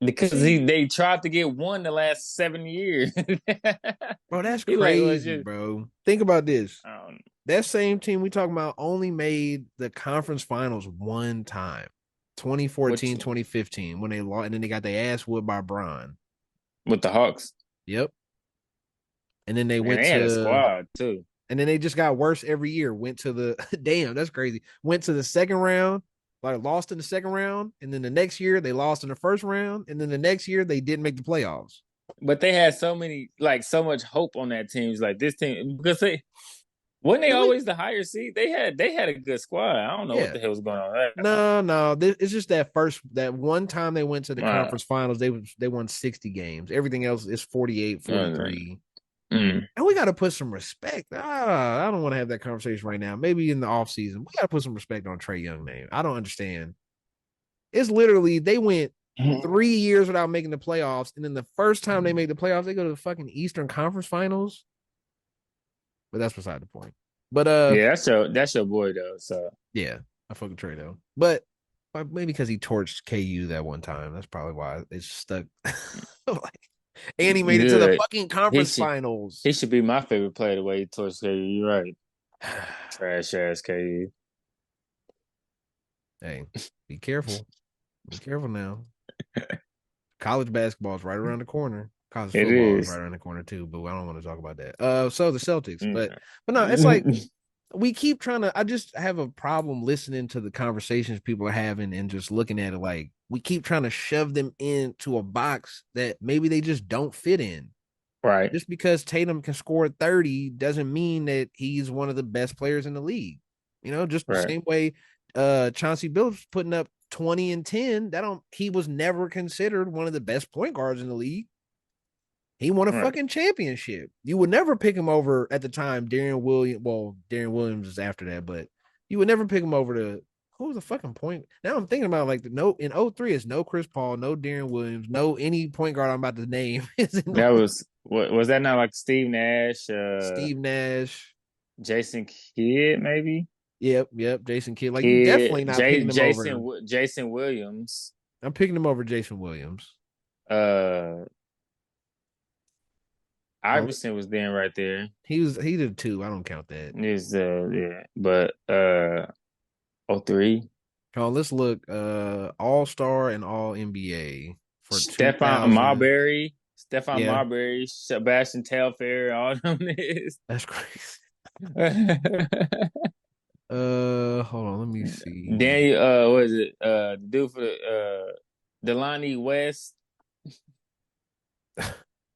Because See, they tried to get one the last 7 years. bro, that's He like, well, crazy, just bro. Think about this. I don't know. That same team we talking about only made the conference finals one time. Which 2014, 2015, when they lost, and then they got their ass whooped by Bron. with the Hawks. Yep. And then they Man, went they had a to squad too. and then they just got worse every year. Went to the damn, that's crazy. Went to the second round, like lost in the second round, and then the next year they lost in the first round, and then the next year they didn't make the playoffs. But they had so much hope on that team. It's like this team because they weren't they Really? always the higher seed? They had a good squad. I don't know what Yeah. the hell was going on there. No, no. It's just that one time they went to the Uh, conference finals, they won 60 games. Everything else is 48, uh, 43. mm. And we got to put some respect. I don't want to have that conversation right now. Maybe in the offseason. We got to put some respect on Trae Young name. I don't understand. It's literally they went 3 years without making the playoffs, and then the first time they make the playoffs, they go to the fucking Eastern Conference Finals. But that's beside the point. But Yeah, that's your boy though. So yeah, I fucking Trae though. But maybe because he torched KU that one time. That's probably why it's stuck. Like, and he made it to the good. fucking He conference should finals. he should be my favorite player the way he torched KU. You're right. Trash ass KU. Hey, be careful. Be careful now. College basketball is right around the corner. College It football is right is. around the corner too, but I don't want to talk about that. So the Celtics, Mm. but no, it's like we keep trying to. I just have a problem listening to the conversations people are having and just looking at it like we keep trying to shove them into a box that maybe they just don't fit in. Right. Just because Tatum can score 30 doesn't mean that he's one of the best players in the league. Just the Right. same way Chauncey Billups putting up 20 and 10, he was never considered one of the best point guards in the league. He won a Right. fucking championship. You would never pick him over at the time, Darren Williams. Well, Darren Williams is after that, but you would never pick him over to who was the fucking point? Now I'm thinking about like the no in 03 is no Chris Paul, no Darren Williams, no any point guard I'm about to name is in the That league. was what was that not like Steve Nash, Steve Nash. Jason Kidd maybe? Yep. Jason Kidd. Like you Kidd, definitely not picking him over. Jason Williams. I'm picking him over Jason Williams. Uh Oh, Iverson was then right there. he did two. I don't count that. Is yeah, but 03. Oh, let's look. All Star and All NBA for Stefan 2000. Marbury, Yeah, Sebastian Telfair, all them is. that's crazy. Hold on. Let me see. Daniel, what is it? The dude for the Delani West.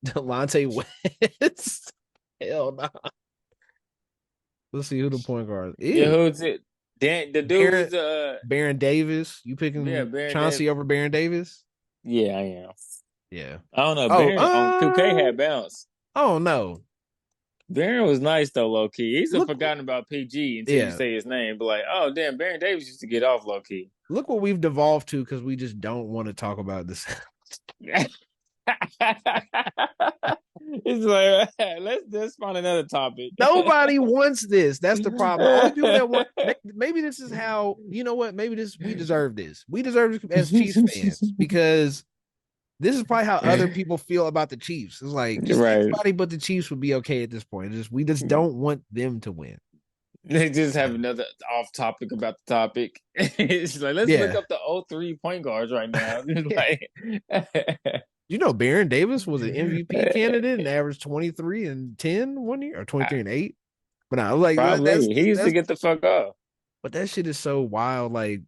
Delonte West. Hell no. Let's see who the point guard is. Yeah, Ew. who's it? The dude Baron who's Baron Davis. You yeah, picking Baron Davis. Chauncey over Baron Davis? Yeah, I am. Yeah. I don't know. Oh, Baron on 2K had bounce. oh no. Baron was nice though, low key. He's a Look, forgotten about PG until you yeah. say his name. But like, oh damn, Baron Davis used to get off low key. Look what we've devolved to because we just don't want to talk about this. It's like let's just find another topic. Nobody wants this. That's the problem. The only people that want maybe this is how you know what? Maybe we deserve this. We deserve this as Chiefs fans because this is probably how other people feel about the Chiefs. It's like just Right. anybody but the Chiefs would be okay at this point. We just don't want them to win. They just have another off topic about the topic. It's like let's look Yeah. up the '03 point guards right now. Yeah. You know, Baron Davis was an MVP candidate and averaged 23 and 10 one year or 23 and 8. But no, like probably he used to that's get the fuck off. but that shit is so wild. Like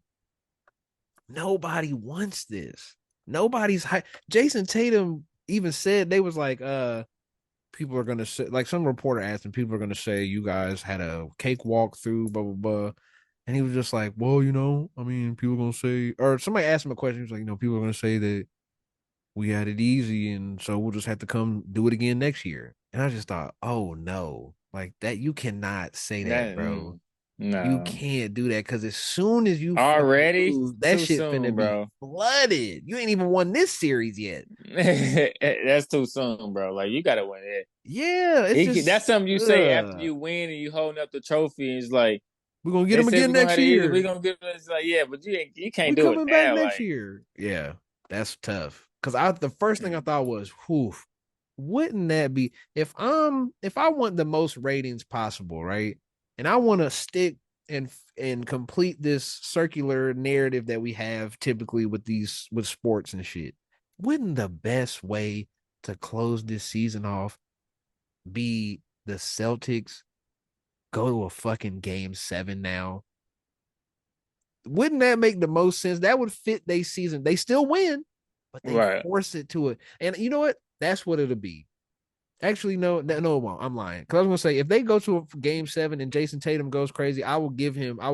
nobody wants this. Nobody's high. Jason Tatum even said they was like, people are gonna say like some reporter asked him, people are gonna say you guys had a cakewalk through, blah blah blah. And he was just like, well, I mean, people are gonna say, or somebody asked him a question. He was like, people are gonna say that we had it easy, and so we'll just have to come do it again next year. And I just thought, oh no, like that, you cannot say that, That bro. You no, can't do that because as soon as you fucking already lose, that too shit finna soon, be bro. flooded. You ain't even won this series yet. That's too soon, bro. Like you gotta win it. Yeah, it's That's just, something you say after you win and you holding up the trophy. And it's like we're gonna get they him said again we're gonna next have it easy. We're year. gonna get it. It's like yeah, but you can't We do it coming back now. next Like year. Yeah, that's tough. Cause the first thing I thought was, whew, wouldn't that be if I want the most ratings possible, right? And I want to stick and complete this circular narrative that we have typically with sports and shit. Wouldn't the best way to close this season off be the Celtics go to a fucking game 7 now? Wouldn't that make the most sense? That would fit their season. They still win, but they right, force it to it. And you know what? That's what it'll be. Actually, no, it won't. I'm lying. Because I was gonna say if they go to a game 7 and Jason Tatum goes crazy, I will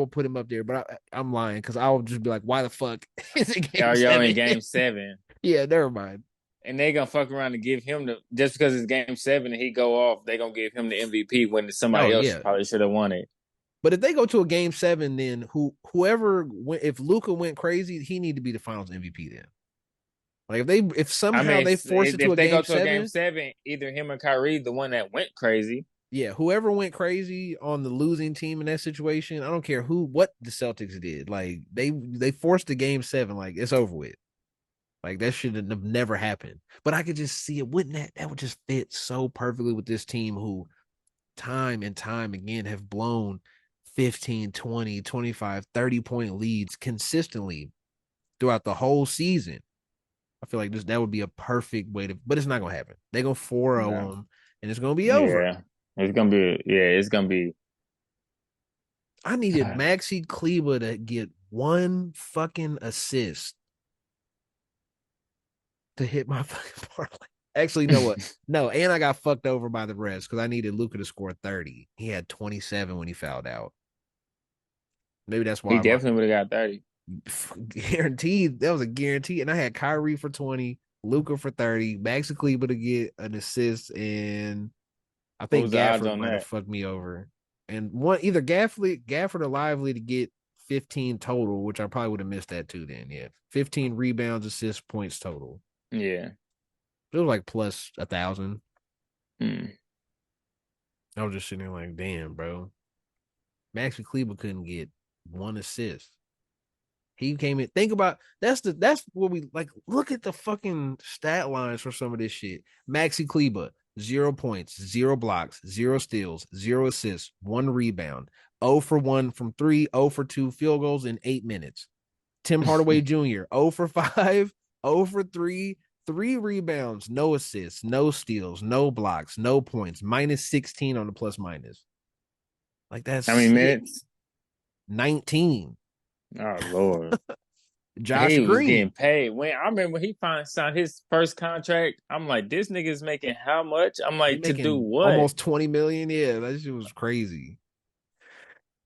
put him up there. But I'm lying because I'll just be like, why the fuck is it game are y'all in seven? game 7? Yeah, never mind. And they gonna fuck around and give him the just because it's game 7 and he go off, they gonna give him the MVP when Oh somebody else yeah. probably should have won it. But if they go to a game 7, then whoever went, if Luka went crazy, he need to be the Finals MVP then. Like if I somehow mean, they force it to if a they go game to a game seven, seven, either him or Kyrie, the one that went crazy. yeah, whoever went crazy on the losing team in that situation, I don't care what the Celtics did. Like they forced the game 7, like it's over with. Like that should have never happened. But I could just see it. Wouldn't that would just fit so perfectly with this team who time and time again have blown 15, 20, 25, 30 point leads consistently throughout the whole season. I feel like that would be a perfect way to, but it's not gonna happen. They're gonna 4-0 No. them and it's gonna be over. Yeah. It's gonna be I needed Maxi Kleber to get one fucking assist to hit my fucking parlay. Actually, you know what? No, and I got fucked over by the refs because I needed Luka to score 30. He had 27 when he fouled out. Maybe that's he why my definitely would have got 30. guaranteed that was a guarantee. And I had Kyrie for 20, Luka for 30, Maxi Kleber to get an assist, and I What think was the odds Gafford on might have that? fucked me over. And one either Gafford or Lively to get 15 total, which I probably would have missed that too then. Yeah. 15 rebounds, assists, points total. Yeah. It was like plus 1,000. Hmm. I was just sitting there like, damn, bro. Maxi Kleber couldn't get one assist. He came in. Think about that's what we like. Look at the fucking stat lines for some of this shit. Maxi Kleber, 0 points, 0 blocks, 0 steals, 0 assists, 1 rebound, 0 for 1 from three, 0 for 2 field goals in 8 minutes. Tim Hardaway Jr., 0 for 5, 0 for 3, 3 rebounds, no assists, no steals, no blocks, no points, minus 16 on the plus minus. Like that's How many sick. minutes? 19. Oh Lord. Josh He was getting Green. paid. When I remember when he finally signed his first contract, I'm like, this nigga's making how much? I'm He like, to do making what? almost 20 million. Yeah, that shit was crazy.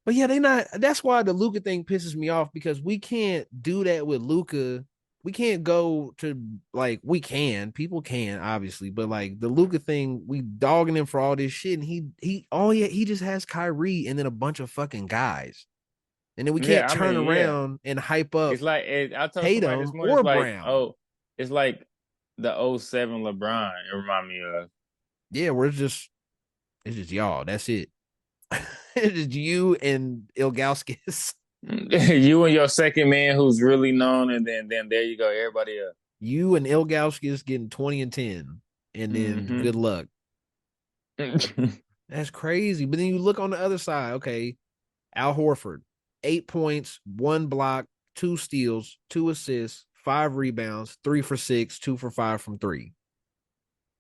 But yeah, they not. That's why the Luca thing pisses me off because we can't do that with Luca. We can't go to like we can. People can obviously, but like the Luca thing, we dogging him for all this shit, and he just has Kyrie and then a bunch of fucking guys, and then we can't Yeah, I turn mean, yeah. around and hype up It's like I told somebody this Tatum morning, or it's like, Brown. oh, it's like the '07 LeBron, it remind me of. Yeah, it's just y'all. That's it. It is you and Ilgauskas. You and your second man who's really known, and then there you go, everybody else. You and Ilgauskas getting 20 and 10. And then Hmm good luck. That's crazy. But then you look on the other side. Okay, Al Horford, 8 points, 1 block, 2 steals, 2 assists, 5 rebounds, 3 for 6, 2 for 5 from three.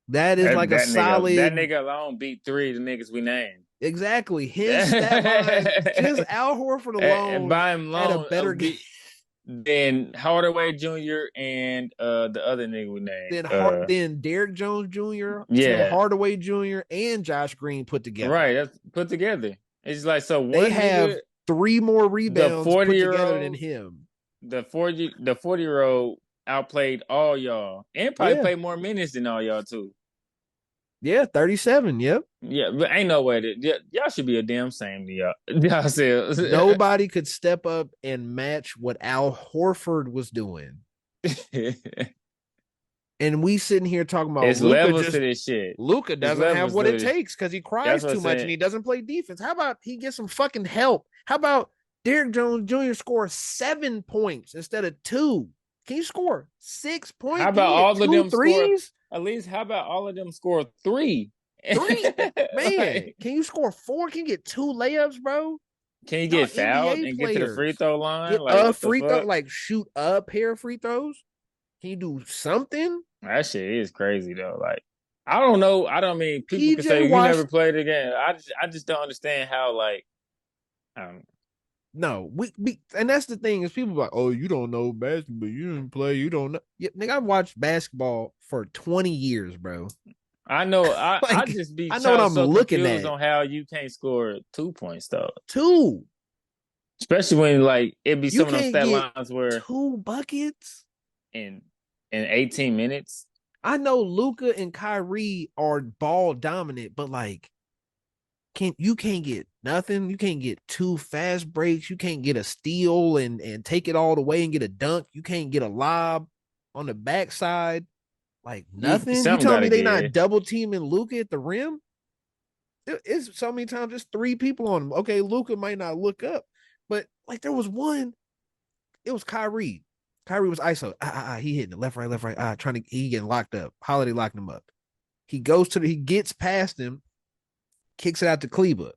That is like a That solid. nigga alone beat three of the niggas we named. Exactly. His stat line, just Al Horford And alone by him had a alone, better game beat than Hardaway Jr. and the other nigga we named. than Derrick Jones Jr., Tim Yeah, Hardaway Jr., and Josh Green put together. right. That's put together. It's like so They one have nigga, 3 more the rebounds forty put year together than old, him. the 40-year old outplayed all y'all and probably Yeah. played more minutes than all y'all too. Yeah, 37. Yep. Yeah, but ain't no way that y'all should be a damn same to y'all. Y'all selves. Nobody could step up and match what Al Horford was doing. And we sitting here talking about It's levels to this shit. Luka It's doesn't have levels what to it this. takes because he That's cries what I'm too much and saying. he doesn't play defense. How about he gets some fucking help? How about Derrick Jones Jr. scores 7 points instead of two? Can you score 6 points? How Can about you get all of two them score? threes? At least how about all of them score three? Three? Man, Like, can you score four? Can you get two layups, bro? can you Y'all get fouled NBA and get to the free players. throw line? Get Like a what the free throw, fuck? like shoot a pair of free throws. Can you do something? That shit is crazy though. Like I don't know. I don't mean people can PJ say you never Wash. played again. I just don't understand how like I don't No, and that's the thing is people are like, oh, you don't know basketball, you didn't play, you don't know. Yeah, nigga, I've watched basketball for 20 years, bro. I know I Like, just be I know what I'm so looking confused at. on how you can't score 2 points though. Two. Especially when like it be You some of them can't stat get lines where 2 buckets. in 18 minutes. I know Luka and Kyrie are ball dominant, but like, can't get nothing. You can't get 2 fast breaks. You can't get a steal and take it all the way and get a dunk. You can't get a lob on the backside. Like nothing. You Something telling gotta me they not give. double teaming Luka at the rim? It's so many times just 3 people on him. Okay, Luka might not look up, but like there was one. It was Kyrie. Kyrie was ISO. He hitting it left, right, left, right. Trying to he getting locked up. Holiday locked him up. He gets past him, kicks it out to Kleba.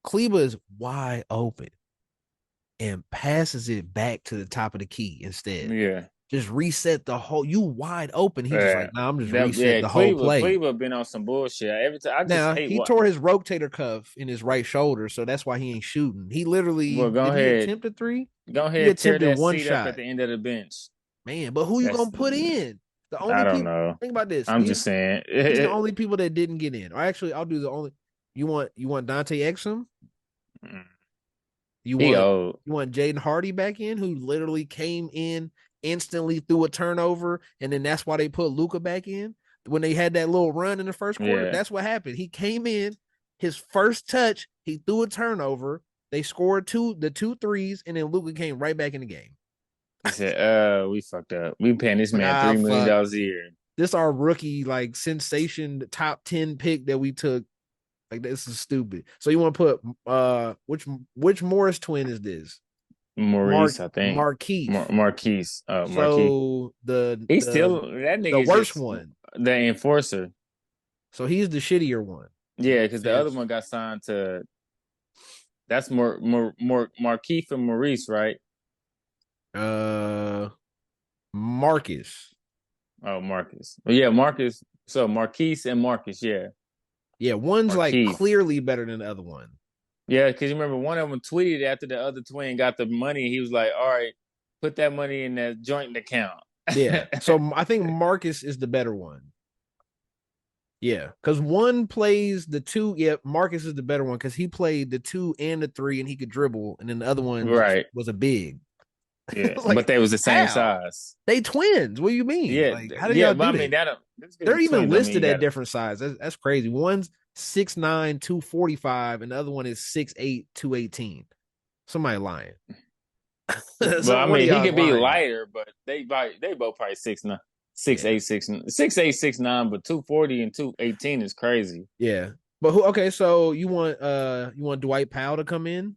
Kleba is wide open and passes it back to the top of the key instead. Yeah. Just reset the whole. You wide open. He's just like, nah, I'm just reset Yeah, the whole play. Cleveland been on some bullshit. Every time I just Now hate he what. tore his rotator cuff in his right shoulder, so that's why he ain't shooting. He literally Well, did he attempt a three? go He ahead, tear attempted that one seat up at shot. the end of the bench. Man, but who you That's gonna put in? The I only don't people know. think about this. I'm just saying. These are the only people that didn't get in. Or actually, I'll do the only you want Dante Exum? You He want old. you want Jaden Hardy back in, who literally came in instantly through a turnover, and then that's why they put Luka back in when they had that little run in the first quarter. Yeah. That's what happened. He came in, his first touch, he threw a turnover. They scored the two threes, and then Luka came right back in the game. He said, we fucked up. We paying this Like, man $3 million fuck. a year. This our rookie like sensation top 10 pick that we took. Like this is stupid. So you want to put which Morris twin is this? Maurice, I think. Markeith. Marquise. Marquise. So He's still that the nigga is worst just one. the enforcer. So he's the shittier one. Yeah, because the other one got signed to that's more Markeith and Maurice, right? Marcus. Oh, Marcus. Well, yeah, Marcus. So Marquise and Marcus, yeah. Yeah, one's like Markeith. clearly better than the other one. Yeah, because you remember one of them tweeted after the other twin got the money. He was like, all right, put that money in that joint account. Yeah. So I think Marcus is the better one. Yeah, because one plays the two. Yeah, Marcus is the better one because he played the two and the three, and he could dribble, and then the other one right was a big. Yeah, Like, but they was the same how? size. They twins. What do you mean? Yeah, Like, how do yeah. y'all But do I mean, that? They're even twins. I mean, listed you at got different sizes. That's crazy. One's 6'9", 245, and the other one is 6'8", 218. Somebody lying. Well, I One of mean, he y'all could be lying. lighter, but they both probably 6'9", Yeah. 6'8", 6'9", but 240 and 218 is crazy. Yeah. But who? Okay, so you want Dwight Powell to come in?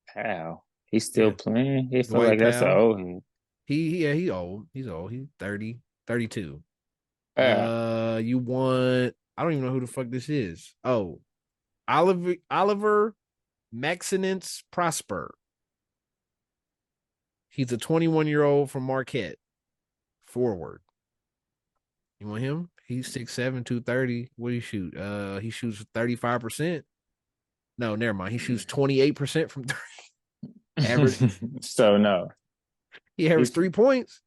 How he's still playing? He feel Dwight like that's an Powell. old him. He's old. He's old. He's 30, 32. Yeah. You want I don't even know who the fuck this is. Oh, Oliver Maxinence Prosper. He's a 21-year-old from Marquette. Forward. You want him? He's 6'7", 230. What do he shoot? He shoots 35%. No, never mind. He shoots 28% from three. Average. So no. He averaged 3 points.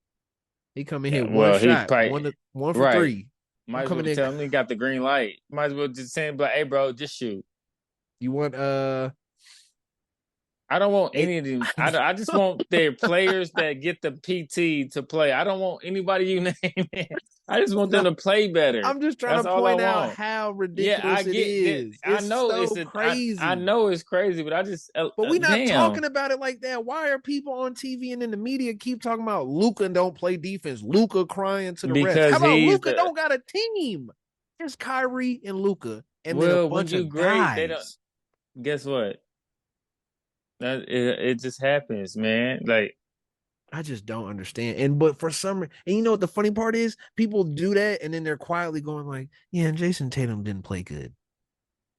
He come in here one Well, he shot, probably one for right. three. Might as well tell him he got the green light. Might as well just say, like, hey, bro, just shoot. You want I don't want any of them. I just want their players that get the PT to play. I don't want anybody you name. I just want them to play better. I'm just trying to point out how ridiculous it is. I know it's so crazy. I know it's crazy, but I just. But we're not talking about it like that. Why are people on TV and in the media keep talking about Luka don't play defense? Luka crying to the refs. How about Luka don't got a team? There's Kyrie and Luka, and then a bunch of guys. They don't. Guess what? It just happens, man. Like, I just don't understand. But for some, and you know what the funny part is? People do that, and then they're quietly going like, "Yeah, and Jason Tatum didn't play good,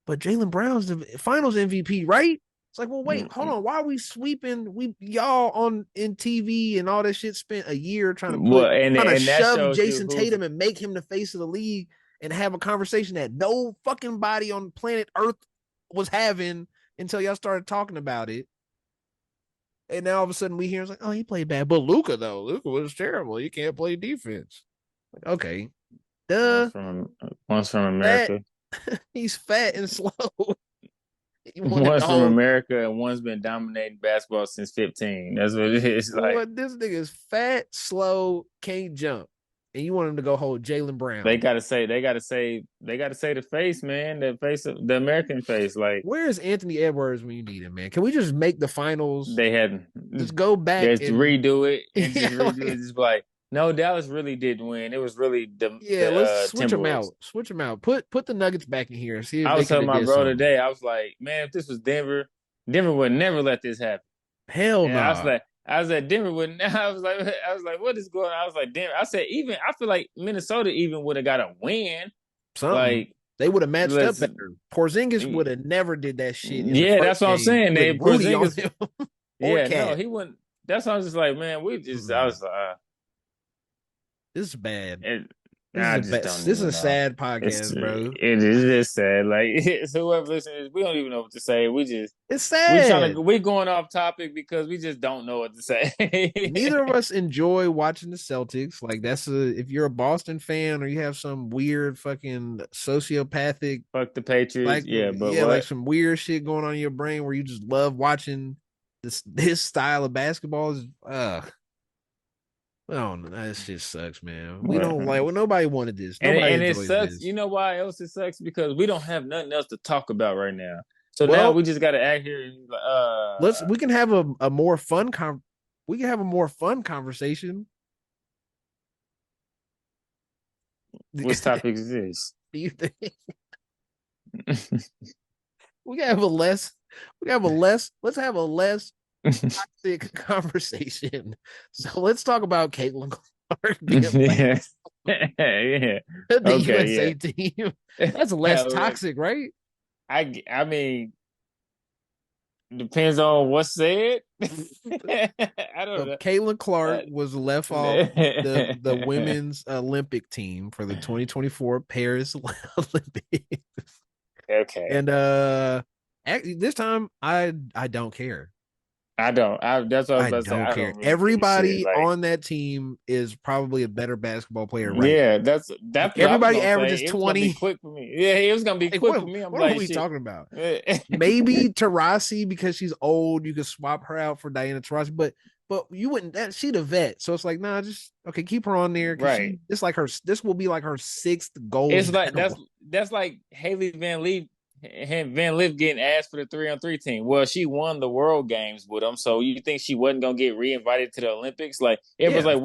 but Jaylen Brown's the Finals MVP, right?" It's like, well, wait, hold on. Why are we sweeping? Y'all on in TV and all that shit spent a year trying to shove Jason Tatum and make him the face of the league and have a conversation that no fucking body on planet Earth was having until y'all started talking about it. And now all of a sudden we hear it's like, oh, he played bad. But Luka was terrible. He can't play defense. Like, okay. Duh. One's from America. He's fat and slow. One's from America and one's been dominating basketball since 15. That's what it is. Like, this nigga is fat, slow, can't jump. And you want him to go hold Jaylen Brown. They gotta say the face, man. The face of the American face. Like, where is Anthony Edwards when you need him, man? Can we just make the finals? They hadn't. Just go back and redo it and just redo it. Just be like, no, Dallas really didn't win. It was really let's switch them out. Switch them out. Put the Nuggets back in here. See if I was telling my bro today. I was like, man, if this was Denver would never let this happen. Hell no. I was like, Denver wouldn't. I was like, what is going on? I was like, Denver. I said, I feel like Minnesota even would have got a win. Something. Like, they would have matched up better. Porzingis would have never did that shit. That's what I'm saying. Porzingis. No, he wouldn't. That's why I was just like, man, we just. I was like, this is bad. This is a sad podcast, bro. It is just sad. Like, so whoever listens, we don't even know what to say. It's sad. We're going off topic because we just don't know what to say. Neither of us enjoy watching the Celtics. Like, if you're a Boston fan or you have some weird fucking sociopathic, fuck the Patriots, like some weird shit going on in your brain where you just love watching this style of basketball. Oh, this just sucks, man. We don't like. Well, nobody wanted this. And it sucks. This. You know why else it sucks? Because we don't have nothing else to talk about right now. So now we just got to act here. We can have a more fun we can have a more fun conversation. What topic is this? Do you think we can have a less? Let's have a less toxic conversation. So let's talk about Caitlin Clark. Yeah. The USA team. That's less toxic, right? I mean, depends on what's said. I don't know. Caitlin Clark was left off the women's Olympic team for the 2024 Paris Olympics. Okay. And this time I don't care. I don't. That's what I was about to say. I don't care. Everybody on that team is probably a better basketball player, right? Yeah, that's everybody averages 20. Quick for me. Yeah, it was gonna be quick for me. What are we talking about? Maybe Taurasi, because she's old, you could swap her out for Diana Taurasi, but you wouldn't. She's a vet, so it's like, nah, just keep her on there. Right. It's like this will be like her 6th goal. It's like that's like Haley Van Lith getting asked for the 3-on-3 team. Well, she won the World Games with them, so you think she wasn't gonna get re-invited to the Olympics? Like, it was like,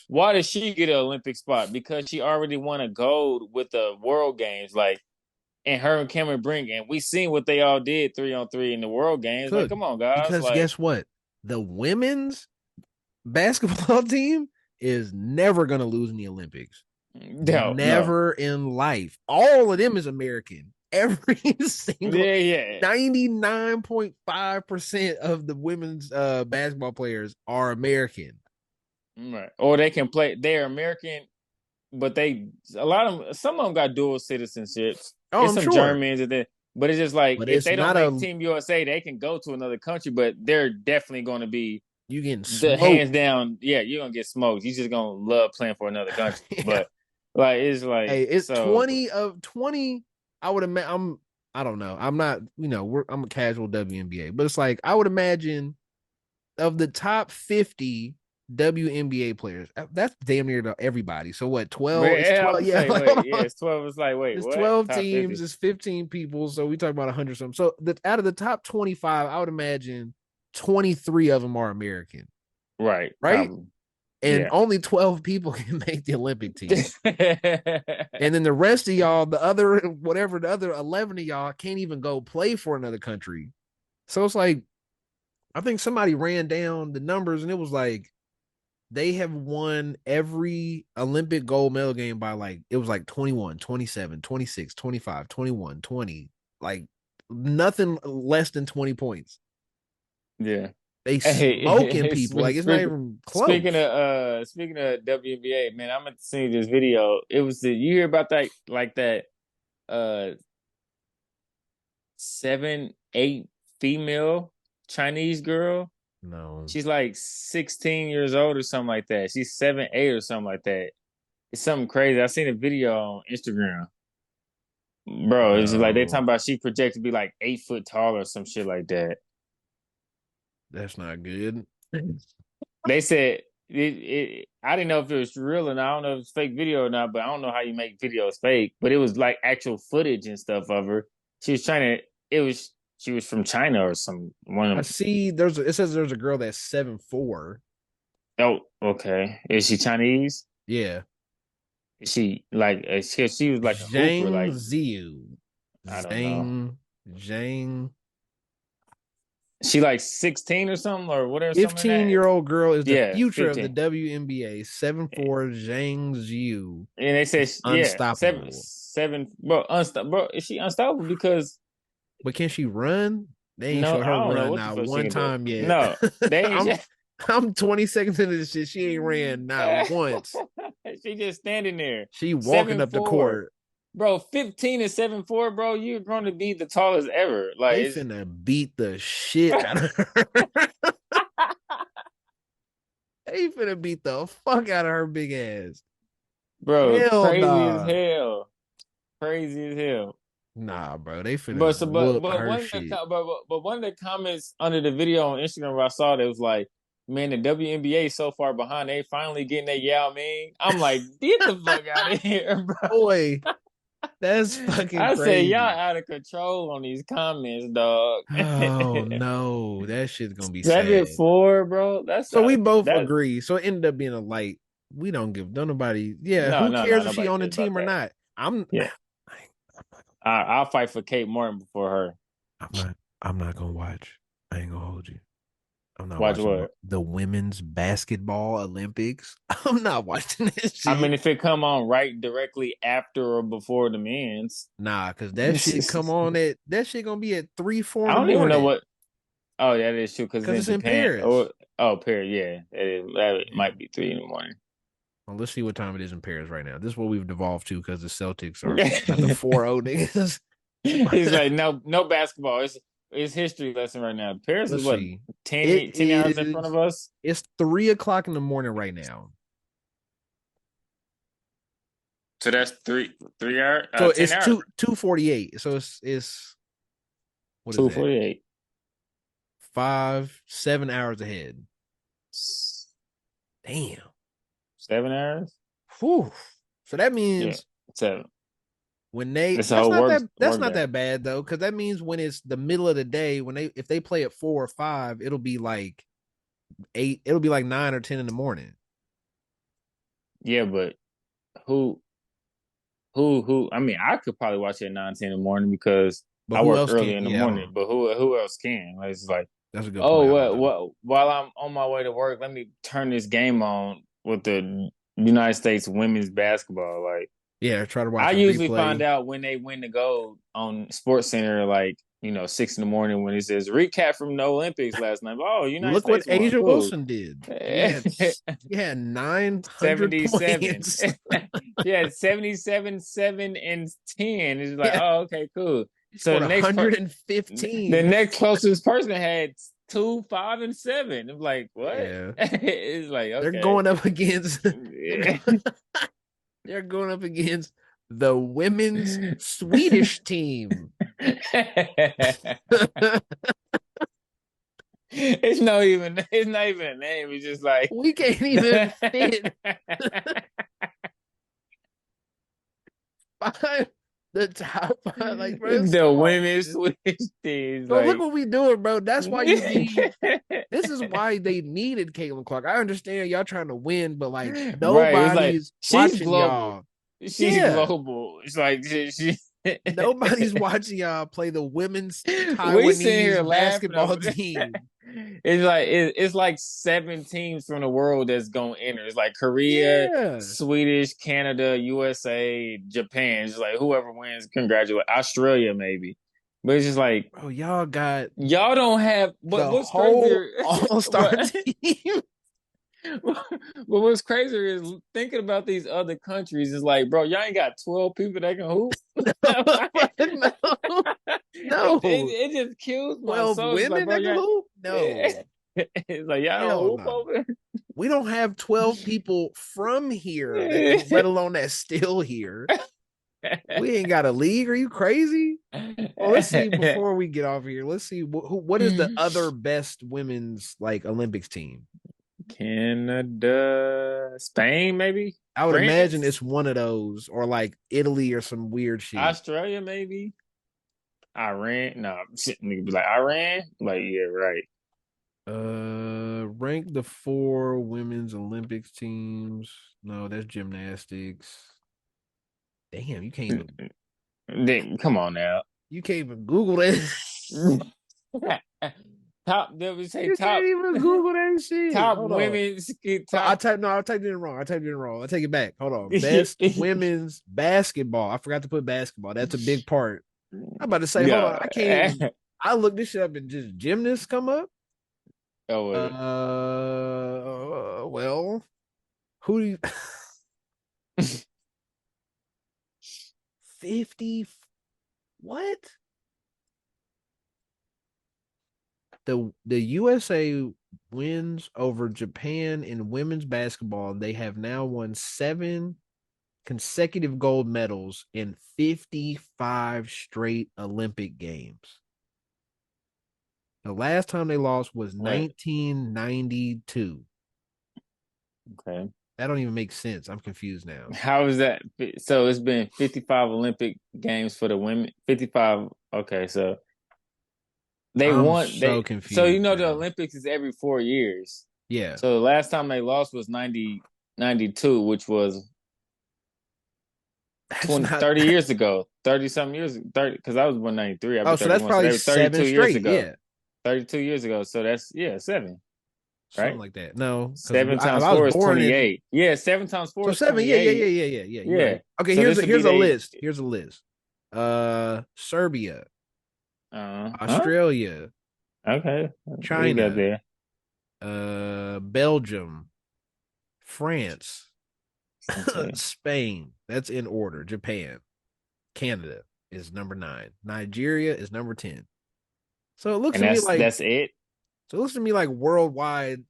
why did she get an Olympic spot? Because she already won a gold with the World Games, like, and her and Cameron Brink, and we seen what they all did 3-on-3 in the World Games. Like, come on, guys. Because guess what? The women's basketball team is never gonna lose in the Olympics. No, no. Never in life. All of them is American. Every single Yeah, yeah. 99.5% of the women's basketball players are American. Right. Or they can play. They're American, but a lot of them, some of them got dual citizenships. Oh, It's I'm some sure. Germans and then, but it's just like But if it's they don't not make a Team USA, they can go to another country, but they're definitely going to be you getting the hands smoked. down. Yeah, you're gonna get smoked. You're just gonna love playing for another country. Yeah. But like it's like Hey, it's so 20 of 20. I would imagine I don't know. I'm not, I'm a casual WNBA, but it's like I would imagine of the top 50 WNBA players, that's damn near everybody. So what, 12? It's yeah, I 12. would Yeah, say, like wait, hold yeah, on. it's 12. It's like, wait, It's what? 12 Top teams, 50. it's 15 people. So we talk about 100 something. So out of the top 25, I would imagine 23 of them are American, Right, right? probably. And Yeah. only 12 people can make the Olympic team. And then the rest of y'all, the other 11 of y'all can't even go play for another country. So it's like, I think somebody ran down the numbers and it was like, they have won every Olympic gold medal game by like, it was like 21, 27, 26, 25, 21, 20, like nothing less than 20 points. Yeah. They smoking Hey, people. Like it's not even close. speaking of WNBA, man, I'm meant to see this video. It was you hear about that like that uh 7'8" female Chinese girl. No. She's like 16 years old or something like that. She's 7'8" or something like that. It's something crazy. I seen a video on Instagram. Bro, it's just like they No. talking about she projected to be like 8 foot tall or some shit like that. That's not good. They said I didn't know if it was real and I don't know if it's fake video or not, but I don't know how you make videos fake. But it was like actual footage and stuff of her. She was trying to. It was she was from China or some one I of. see it says there's a girl that's 7'4". Oh, okay. Is she Chinese? Yeah. Is she like she was like a hooper? Zhang Like Ziyu. I don't know. Zhang. She like 16 or something or whatever. Something in that. 15-year-old girl is the Yeah, future of the 15. WNBA. 7'4" Zhang Ziyu And they said, is yeah, seven, unstoppable. seven, bro, bro, is she unstoppable? Because But can she run? They ain't no, show her I don't know run what the not fuck she one can do. time yet. No, they I'm ain't. I'm 20 seconds into this shit. She ain't ran not once. She just standing there, She walking seven up the four, court. bro, 15 and 7'4", bro. You're going to be the tallest ever. Like They it's, finna beat the shit out of her. They finna beat the fuck out of her big ass. bro, Hell crazy as nah. hell, crazy as hell. Nah, bro. They finna But so, whoop but her one of the shit. but one of the comments under the video on Instagram where I saw that was like, "Man, the WNBA is so far behind. They finally getting their Yao Ming." I'm like, "Get the fuck out of here, bro!" Boy, that's fucking I say y'all crazy. out of control on these comments, dog. Oh no, that shit's gonna be Seven sad. four, bro. That's So out we of both that. agree. So it ended up being a light. We don't give don't nobody. Yeah, No, who no, no. cares if she Nobody on the cares about team or that. not? I'm Yeah, I'll fight for Kate Morton before her. I'm not I'm not gonna watch. I ain't gonna hold you. I'm not Watch watching what? the women's basketball Olympics. I'm not watching this I mean, shit. if it come on right directly after or before the men's, Nah, cause that shit come on at that shit gonna be at 3, 4 I in the don't even know morning. what. Oh, yeah, that is true because it's Cause in it's in Japan. Paris. Or Paris, yeah, that Yeah. might be 3 in the morning. Well, let's see what time it is in Paris right now. This is what we've devolved to because the Celtics are got the 4-0 niggas. He's like, no, no basketball. It's history lesson right now. Paris is Let's what see. 10, It 10 hours in front is of us. it's 3 o'clock in the morning right now. So that's 3 hour, So 10 it's hours, 2:48. So it's what is that? 2:48. 5, 7 hours ahead. Damn. 7 hours. Whew. So that Yeah, means 7. when It's a that's whole not work that's work not day. that bad though, because that means when it's the middle of the day, if they play at 4 or 5, it'll be like 8, it'll be like 9 or 10 in the morning. Yeah, but who who? I mean, I could probably watch it at 9, 10 in the morning because But I who work else early can? in the Yeah, I morning. don't. But who else can? Like, it's like, That's a good oh, point. I don't know. while I'm on my way to work, let me turn this game on with the United States women's basketball. Like Yeah, try to I watch a usually find replay. out when they win the gold on Sports Center, like 6 in the morning when it says recap from the Olympics last night. Oh, United Look what States won. Asia Cool. Wilson did. She had 900 77. points. She had 77, 7 and 10. It's like, Yeah, oh, okay, cool. she So scored the 115. next closest person had 2, 5, and 7. It's like, what? Yeah, It's like, they're okay. going up against. They're going up against the women's Swedish team. It's not even a name. It's just like We can't even fit five, the top five. Like, bro, the come on, women's man. Swedish teams. Bro, look Like, what we doing, bro. That's why you need. This is why they needed Caitlin Clark. I understand y'all trying to win, but like right. It's like nobody's she's watching global. y'all. She's Yeah, global. It's like she nobody's watching y'all play the women's we sitting here Taiwanese laughing basketball over team. it's like 7 teams from the world that's gonna enter. It's like Korea, Yeah. Swedish, Canada, USA, Japan. It's like whoever wins, congratulate. Australia maybe, but it's just like Bro, y'all got y'all don't have. But the what's whole crazier? all-star But team. but what's crazier is thinking about these other countries. Is like, bro, y'all ain't got 12 people that can hoop. No, no. It just kills my 12 soul. It's like, women bro, that can y'all. hoop? No. It's like y'all don't Hell hoop no. over. We don't have 12 people from here that can, let alone that's still here. We ain't got a league. Are you crazy? Well, let's see before we get off here. Let's see what is the other best women's like Olympics team? Canada, Spain, maybe I would imagine France, it's one of those, or like Italy or some weird shit. Australia, maybe Iran. No, shit, nigga be like Iran. Like, yeah, right. Rank the four women's Olympics teams. No, that's gymnastics. Damn, Then come on now. you can't even Google that. Top. They would say You top. can't even Google that shit. Top Hold on. women's Oh, top. I typed it in wrong. I typed it in wrong. I take it back. Hold on. Best women's basketball. I forgot to put basketball. That's a big part. I'm about to say, hold on. Yeah. I can't even. I looked this shit up and just gymnasts come up. Oh, wait. Well, who do you 50? What? The USA wins over Japan in women's basketball. They have now won 7 consecutive gold medals in 55 straight Olympic games. The last time they lost was Wait. 1992. Okay. That don't even make sense. I'm confused now. How is that? So it's been 55 Olympic games for the women. 55. Okay, so they I'm won. so So confused the now. Olympics is every 4 years. Yeah. So the last time they lost was 92, which was That's not 30 years ago. 30 something years. 30 because I was born 93. I'll be Oh, so that's 31. So probably that was 32 7 years straight. ago. Yeah. 32 years ago. So that's 7, Something right? like that. No, because Seven I times was four is born in 28. Yeah, 7 times 4 so is 7. Yeah, yeah, 28. yeah, yeah, yeah, yeah. You're Yeah. right. Okay, So this would be here's a they. list. Here's a list. Serbia, Huh? Australia, Okay. What you got China, there? Belgium, France, Okay. Spain. That's in order. Japan, Canada is number 9. Nigeria is number 10. So it looks And to me that's like that's it. worldwide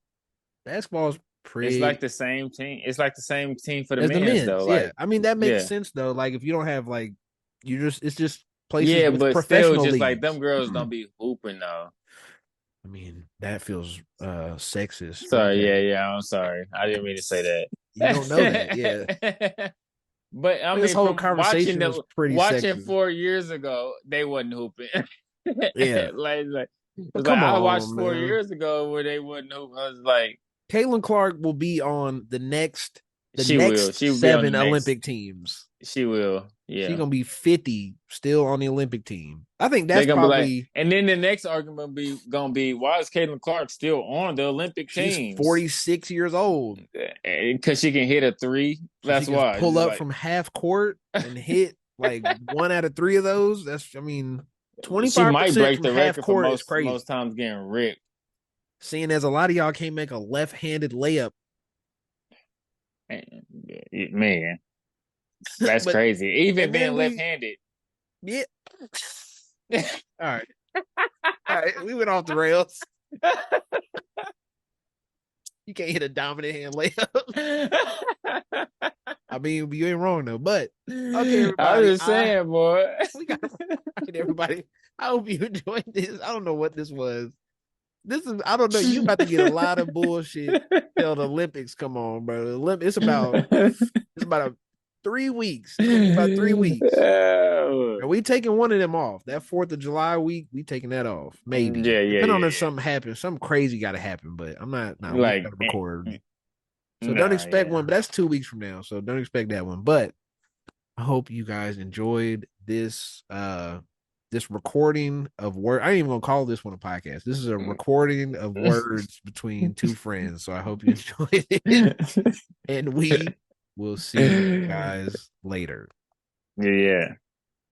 basketball is It's like pretty the same team. It's like the same team for the as the men's men's. though. Yeah, Like, I mean that makes yeah. sense though. Like if you don't have like it's just places Yeah, with but still professional just like them leagues. girls don't be hooping though. I mean that feels sexist right Sorry, there. yeah. I'm sorry. I didn't mean to say You don't know that, yeah. that. But I This mean, whole from watching conversation them, was pretty watching sexist. 4 years ago, they wasn't hooping. Yeah, like but it's like come I watched on, four man. years ago where they wasn't hooping. I was like, Caitlin Clark will be on the she will. next She will be on the 7 next. Olympic teams. She will. She Yeah. gonna be 50 still on the Olympic team. I think They're that's gonna be like, probably and then the next argument be gonna be, why is Caitlin Clark still on the Olympic she's teams? 46 years old. Because she can hit a three. So she That's can why. pull Just up like from half court and hit like one out of three of those. That's I mean, she might 25% break from the half record for court is most crazy. times getting ripped. Seeing as a lot of y'all can't make a left-handed layup. Man, that's But crazy. Even and being then left-handed. yeah. All right. All right. We went off the rails. You can't hit a dominant hand layup. I mean, you ain't wrong though. But okay, I'm everybody. just saying, boy. We got everybody. I hope you enjoyed this. I don't know what this was. This is I don't know. You about to get a lot of bullshit till the Olympics come on, bro. It's about 3 weeks. It's gonna be about 3 weeks. Oh. And we taking one of them off. That 4th of July week, we taking that off. Maybe. Yeah, yeah, Depending on yeah, if something happens. Something crazy gotta happen, but I'm not yeah. we Like, gotta record. So don't nah, expect one, yeah. but that's 2 weeks from now. So don't expect that one. But I hope you guys enjoyed this recording of word. I ain't even gonna call this one a podcast. This is a recording of words between two friends. So I hope you enjoyed it. And we will see you guys later. Yeah.